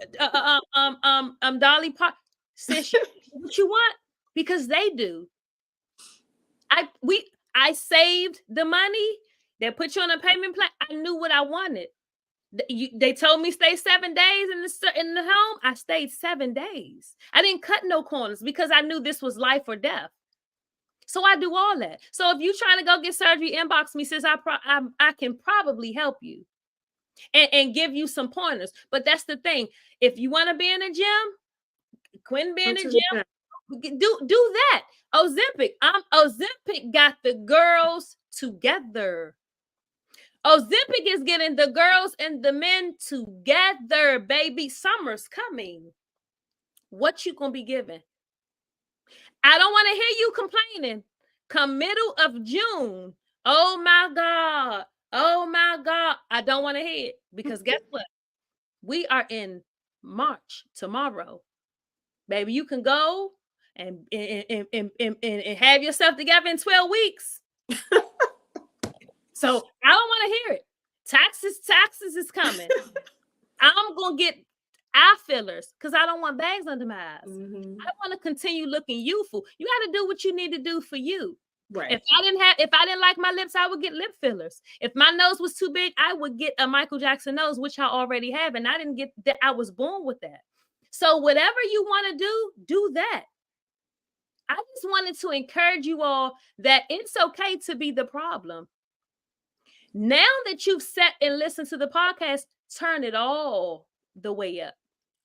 Dolly Parton. Sis, you do what you want, because they do. I saved the money. They put you on a payment plan. I knew what I wanted. They told me stay 7 days in the home. I stayed 7 days. I didn't cut no corners, because I knew this was life or death. So I do all that. So if you're trying to go get surgery, inbox me, sis. I can probably help you and give you some pointers. But that's the thing. If you want to be in a gym, Quinn be in Come the to the gym. gym, do that. Ozempic got the girls together. Ozempic is getting the girls and the men together, baby. Summer's coming. What you gonna be giving? I don't want to hear you complaining. Come middle of June. Oh my God. Oh my God. I don't want to hear it, because guess what? We are in March tomorrow. Baby, you can go and have yourself together in 12 weeks. So I don't want to hear it. Taxes is coming. I'm gonna get eye fillers because I don't want bags under my eyes. Mhm. I want to continue looking youthful. You got to do what you need to do for you. Right. If I didn't like my lips, I would get lip fillers. If my nose was too big, I would get a Michael Jackson nose, which I already have, and I didn't get that. I was born with that. So whatever you want to do that. I just wanted to encourage you all that it's okay to be the problem. Now that you've sat and listened to the podcast, turn it all the way up.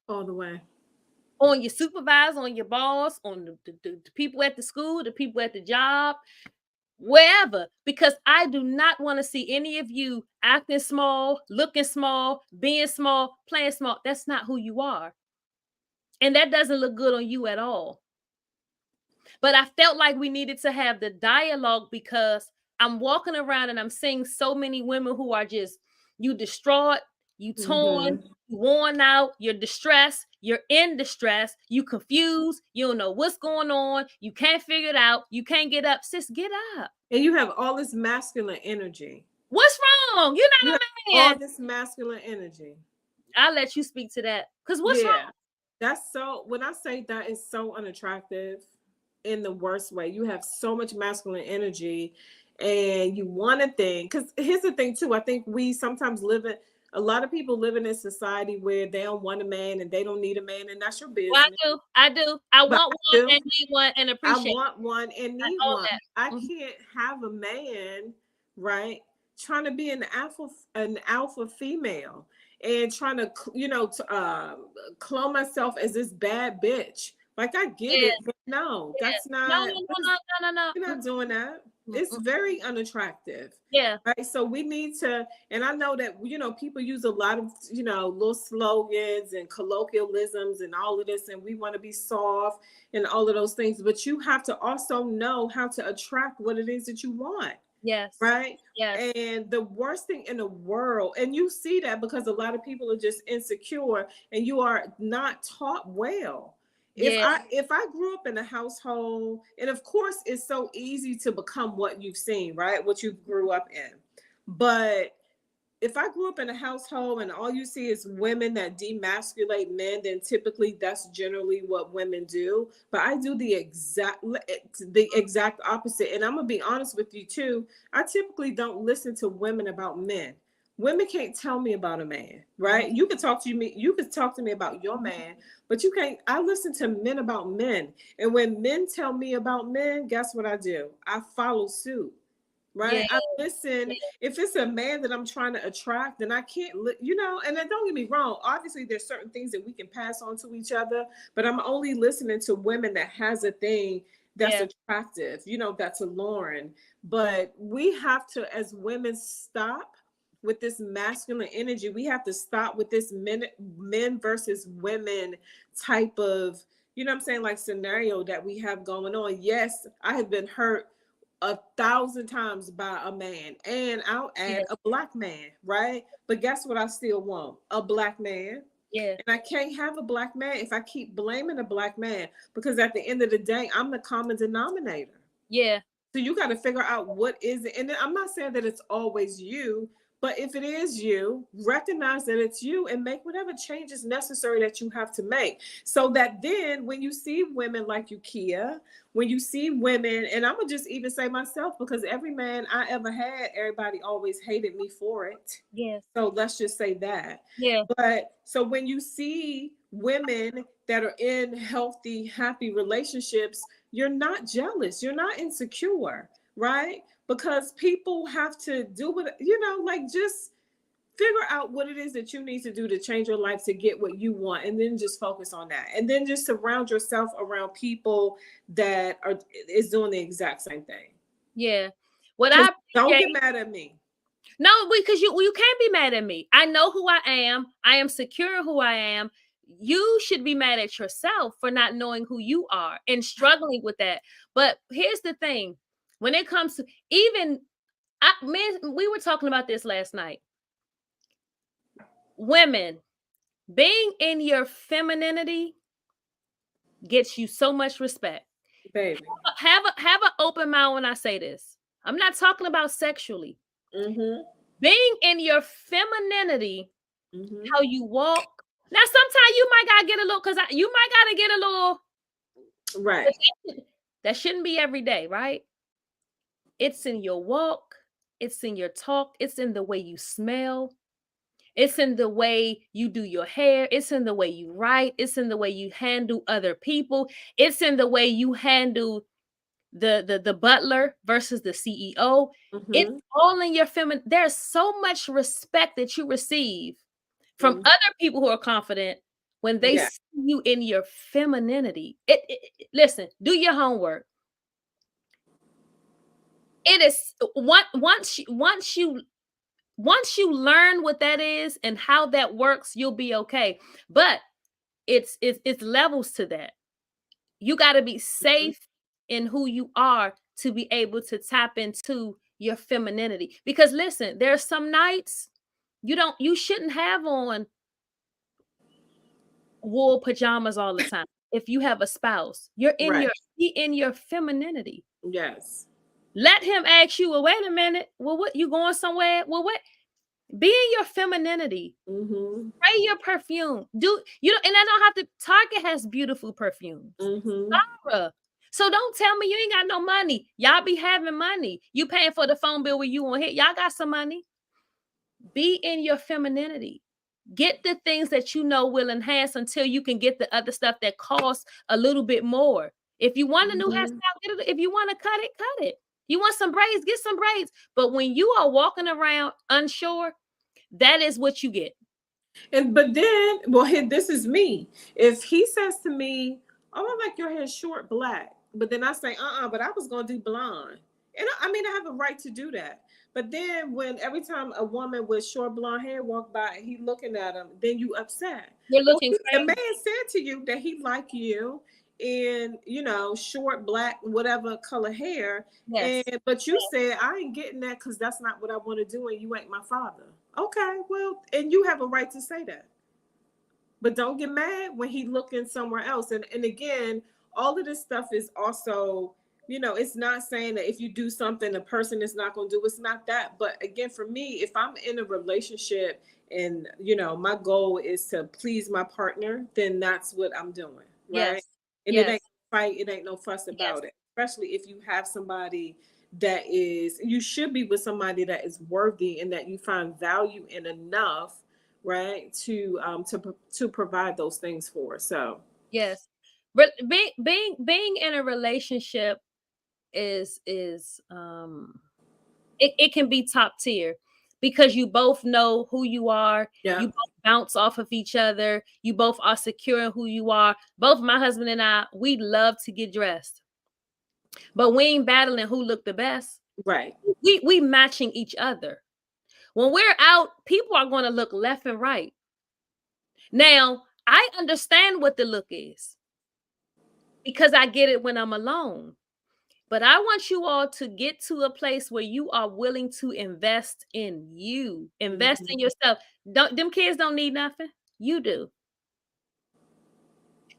All the way. On your supervisor, on your boss, on the people at the school, the people at the job, wherever. Because I do not want to see any of you acting small, looking small, being small, playing small. That's not who you are. And that doesn't look good on you at all. But I felt like we needed to have the dialogue because I'm walking around and I'm seeing so many women who are just, you distraught, you torn, you worn out, you're distressed, you're in distress, you confused, you don't know what's going on, you can't figure it out, you can't get up. Sis, get up. And you have all this masculine energy. What's wrong? You're not a man. All this masculine energy. I'll let you speak to that. Because what's wrong? That's so, when I say that is so unattractive in the worst way. You have so much masculine energy and you want a thing. Because here's the thing too. I think we sometimes a lot of people live in a society where they don't want a man and they don't need a man, and that's your business. Well, I do. I want one and need one and appreciate. I want one and need one. I can't have a man, right, trying to be an alpha female and trying to, clone myself as this bad bitch. Like, I get it, but no, that's not. No. You're not doing that. It's very unattractive. Yeah. Right. So we need to, and I know that, people use a lot of, little slogans and colloquialisms and all of this, and we want to be soft and all of those things, but you have to also know how to attract what it is that you want. Yes. Right. Yes. And the worst thing in the world, and you see that because a lot of people are just insecure and you are not taught well. If I grew up in a household, and of course it's so easy to become what you've seen, right? What you grew up in. But if I grew up in a household and all you see is women that demasculate men, then typically that's generally what women do. But I do the exact opposite. And I'm gonna be honest with you too. I typically don't listen to women about men. Women can't tell me about a man, right? You could talk to me. You could talk to me about your man, but you can't. I listen to men about men, and when men tell me about men, guess what I do? I follow suit, right? I listen. If it's a man that I'm trying to attract, then I can't, And then don't get me wrong. Obviously, there's certain things that we can pass on to each other, but I'm only listening to women that has a thing that's attractive, that's alluring. But we have to, as women, stop with this masculine energy. We have to stop with this men versus women type of, like scenario that we have going on. Yes, I have been hurt 1,000 times by a man, and I'll add a black man, right? But guess what? I still want a black man. Yeah. And I can't have a black man if I keep blaming a black man, because at the end of the day, I'm the common denominator. Yeah. So you got to figure out what is it. And then I'm not saying that it's always you, but if it is you, recognize that it's you and make whatever changes necessary that you have to make. So that then when you see women like you, Kia, when you see women, and I'm going to just even say myself, because every man I ever had, everybody always hated me for it. Yeah. So let's just say that. Yeah. But so when you see women that are in healthy, happy relationships, you're not jealous. You're not insecure, right? Because people have to do what, just figure out what it is that you need to do to change your life to get what you want, and then just focus on that. And then just surround yourself around people that is doing the exact same thing. Yeah. Don't get mad at me. No, because you can't be mad at me. I know who I am. I am secure in who I am. You should be mad at yourself for not knowing who you are and struggling with that. But here's the thing. When it comes to we were talking about this last night. Women, being in your femininity gets you so much respect. Baby. Have an open mind when I say this. I'm not talking about sexually. Mm-hmm. Being in your femininity, Mm-hmm. how you walk. Now, sometimes you might gotta get a little, you might gotta get a little. Right. That shouldn't be every day, right? It's in your walk, it's in your talk, it's in the way you smell, it's in the way you do your hair, it's in the way you write, it's in the way you handle other people, it's in the way you handle the butler versus the CEO. It's Mm-hmm. all in your feminine. There's so much respect that you receive from Mm-hmm. other people who are confident when they Yeah. see you in your femininity. Listen, do your homework. It is once you learn what that is and how that works, you'll be okay. But it's levels to that. You got to be Mm-hmm. safe in who you are to be able to tap into your femininity. Because listen, there are some nights you shouldn't have on wool pajamas all the time. If you have a spouse, Right. be in your femininity. Yes. Let him ask you, well, wait a minute. Well, what, you going somewhere? Well, what? Be in your femininity. Mm-hmm. Spray your perfume. Do you know? And I don't have to. Target has beautiful perfumes. Mm-hmm. Zara. So don't tell me you ain't got no money. Y'all be having money. You paying for the phone bill when you on hit. Y'all got some money. Be in your femininity. Get the things that you know will enhance until you can get the other stuff that costs a little bit more. If you want a new Mm-hmm. hairstyle, get it. If you want to cut it, cut it. You want some braids, get some braids. But when you are walking around unsure, that is what you get. And but then, well, this is me. If he says to me, "Oh, I like your hair short black," but then I say, but I was gonna do blonde," and I mean, I have a right to do that. But then, when every time a woman with short blonde hair walk by, and he looking at him, then you upset. You're Well, looking the man crazy. said to you that he like you in, short black whatever color hair, Yes. and but you said I ain't getting that because that's not what I want to do, and you ain't my father. Okay, well, and you have a right to say that. But don't get mad when he looking somewhere else. And again, all of this stuff is also, it's not saying that if you do something, a person is not going to do. It's not that. But again, for me, if I'm in a relationship and my goal is to please my partner, then that's what I'm doing, right? Yes. And it Yes. ain't fight, it ain't no fuss Yes. about it. Especially if you have somebody you should be with somebody that is worthy and that you find value in enough, right, to provide those things for. So Yes. But being in a relationship is it can be top tier because you both know who you are, yeah. you both bounce off of each other, you both are secure in who you are. Both my husband and I, we love to get dressed, but we ain't battling who looked the best. Right. We matching each other. When we're out, people are going to look left and right. Now, I understand what the look is because I get it when I'm alone. But I want you all to get to a place where you are willing to invest in you, invest in Mhm. yourself. Them kids don't need nothing. You do.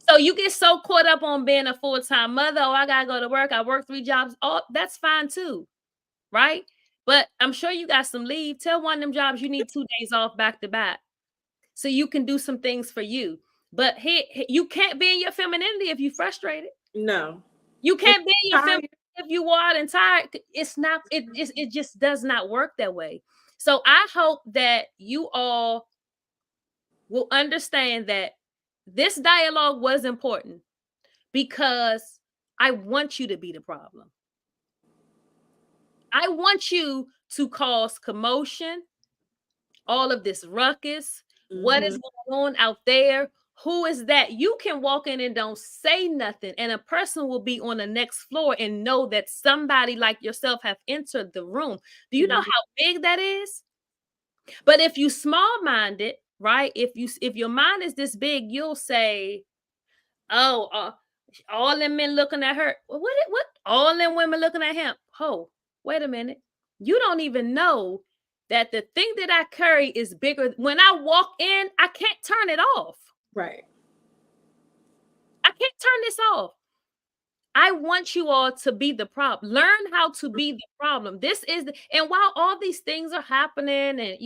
So you get so caught up on being a full-time mother. Oh, I gotta go to work. I work 3 jobs. Oh, that's fine too, right? But I'm sure you got some leave. Tell one of them jobs you need 2 days off back to back so you can do some things for you. But you can't be in your femininity if you're frustrated. No. You And can't be in your tired. femininity if you wired and tired. It's not. It just does not work that way. So I hope that you all will understand that this dialogue was important because I want you to be the problem. I want you to cause commotion, all of this ruckus. What is Mhm. going on out there? Who is that? You can walk in and don't say nothing, and a person will be on the next floor and know that somebody like yourself have entered the room. Do you know Mhm. how big that is? But if you small-minded, right? If your mind is this big, you'll say, "Oh, all them men looking at her. What? All them women looking at him. Oh, wait a minute. You don't even know that the thing that I carry is bigger. When I walk in, I can't turn it off. Right. I can't turn this off. I want you all to be the problem. Learn how to be the problem. And while all these things are happening, and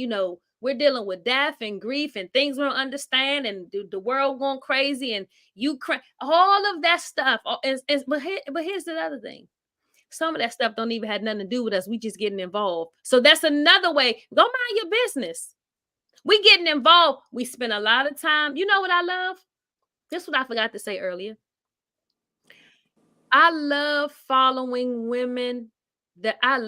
we're dealing with death and grief and things we don't understand, and the world going crazy, and Ukraine, all of that stuff. But here's the other thing. Some of that stuff don't even have nothing to do with us. We just getting involved. So that's another way. Go mind your business. We getting involved. We spend a lot of time. You know what I love? This is what I forgot to say earlier. I love following women that got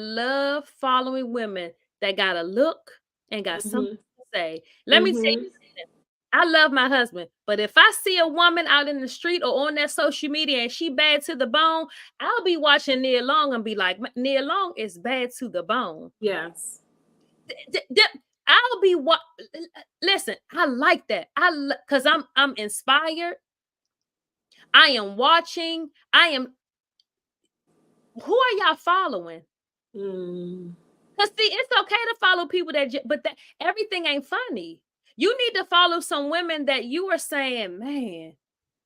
a look and got something to say. Let me tell you something. I love my husband, but if I see a woman out in the street or on that social media and she bad to the bone, I'll be watching Nia Long and be like, Nia Long is bad to the bone. Yes. I'll be listen, I like that. Because I'm inspired. I am watching. Who are y'all following? Because see, it's okay to follow people but everything ain't funny. You need to follow some women that you are saying, man,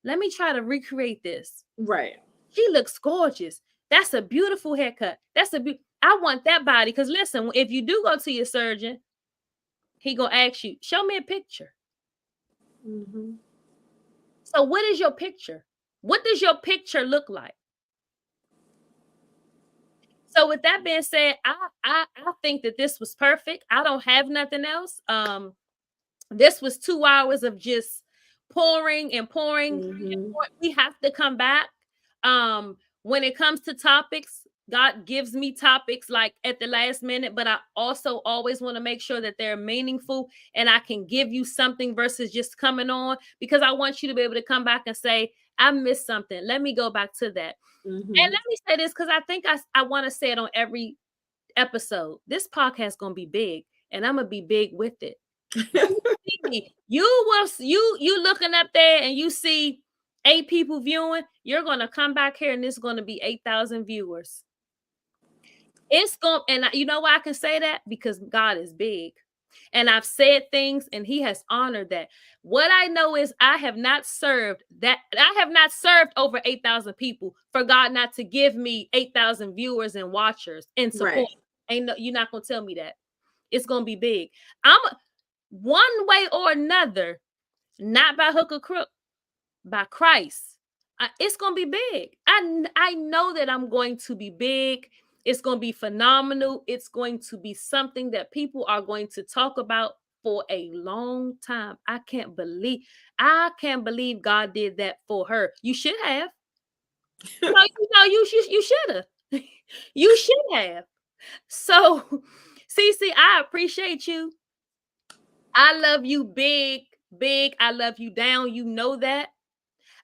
let me try to recreate this. Right. She looks gorgeous. That's a beautiful haircut. I want that body. Because listen, if you do go to your surgeon, he gonna ask you, show me a picture. So what is your picture? What does your picture look like? So with that being said, I think that this was perfect. I don't have nothing else. This was 2 hours of just pouring and pouring. We have to come back. When it comes to topics, God gives me topics like at the last minute, but I also always want to make sure that they're meaningful and I can give you something versus just coming on, because I want you to be able to come back and say, I missed something. Let me go back to that. And let me say this, because I think I want to say it on every episode. This podcast is going to be big, and I'm going to be big with it. You looking up there and you see 8 people viewing, you're going to come back here and it's going to be 8,000 viewers. And you know why I can say that? Because God is big. And I've said things and he has honored that. What I know is I have not served over 8,000 people for God not to give me 8,000 viewers and watchers and support. Right. You're not going to tell me that. It's going to be big. I'm one way or another, not by hook or crook, by Christ. It's going to be big. I know that I'm going to be big. It's going to be phenomenal. It's going to be something that people are going to talk about for a long time. I can't believe God did that for her. You should have. You should have. You should have. So, Cece, I appreciate you. I love you big. I love you down. You know that.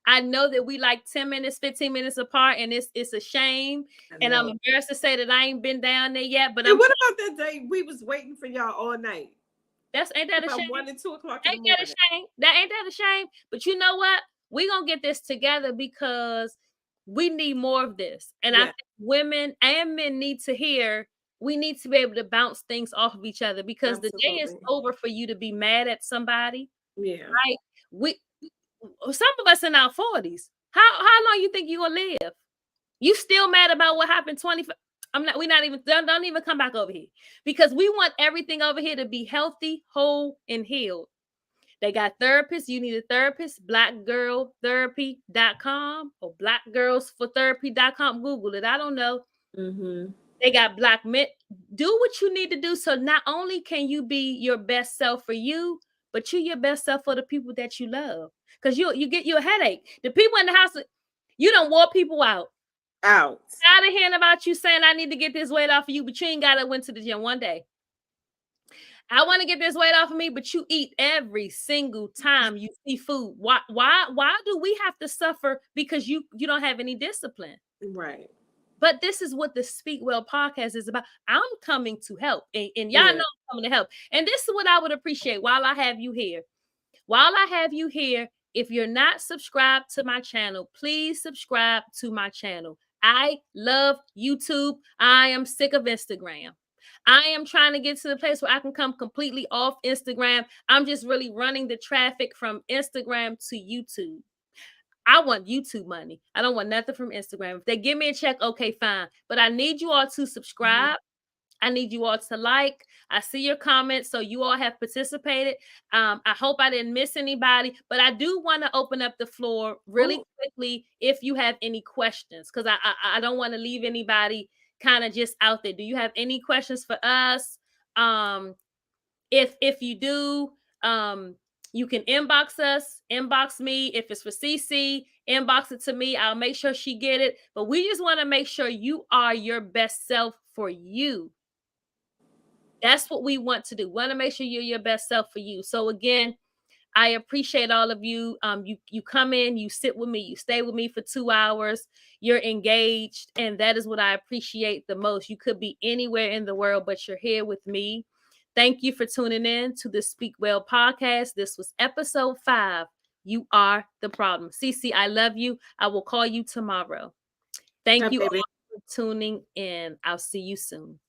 I know that we like 10 minutes, 15 minutes apart, and it's a shame. And I'm embarrassed to say that I ain't been down there yet. But what about that day we was waiting for y'all all night? Ain't that a shame? 1 and 2 o'clock. Ain't that a shame? Ain't that a shame? But you know what? We're gonna get this together because we need more of this. And I think women and men need to hear. We need to be able to bounce things off of each other, because the day is over for you to be mad at somebody. Yeah. Right? Some of us in our 40s. How long you think you gonna live? You still mad about what happened 25? Don't even come back over here, because we want everything over here to be healthy, whole, and healed. They got therapists. You need a therapist. blackgirltherapy.com or blackgirlsfortherapy.com. Google it. I don't know. They got Black men. Do what you need to do. So not only can you be your best self for you, but you your best self for the people that you love. Because you get you a headache. The people in the house, you don't wore people out. Tired of hearing about you saying, I need to get this weight off of you, but you ain't got to went to the gym one day. I want to get this weight off of me, but you eat every single time you see food. Why do we have to suffer because you don't have any discipline? Right. But this is what the Speak Well podcast is about. I'm coming to help. And y'all know I'm coming to help. And this is what I would appreciate while I have you here. If you're not subscribed to my channel, please subscribe to my channel. I love YouTube. I am sick of Instagram. I am trying to get to the place where I can come completely off Instagram. I'm just really running the traffic from Instagram to YouTube. I want YouTube money. I don't want nothing from Instagram. If they give me a check, okay, fine. But I need you all to subscribe. I need you all to like. I see your comments, so you all have participated. I hope I didn't miss anybody, but I do want to open up the floor really quickly if you have any questions, because I don't want to leave anybody kind of just out there. Do you have any questions for us? If you do, you can inbox us, inbox me. If it's for CC, inbox it to me. I'll make sure she get it. But we just want to make sure you are your best self for you. That's what we want to do. We want to make sure you're your best self for you. So again, I appreciate all of you. You come in, you sit with me, you stay with me for 2 hours, you're engaged, and that is what I appreciate the most. You could be anywhere in the world, but you're here with me. Thank you for tuning in to the Speak Well podcast. This was episode 5. You are the problem. CC, I love you. I will call you tomorrow. Thank you all for tuning in. I'll see you soon.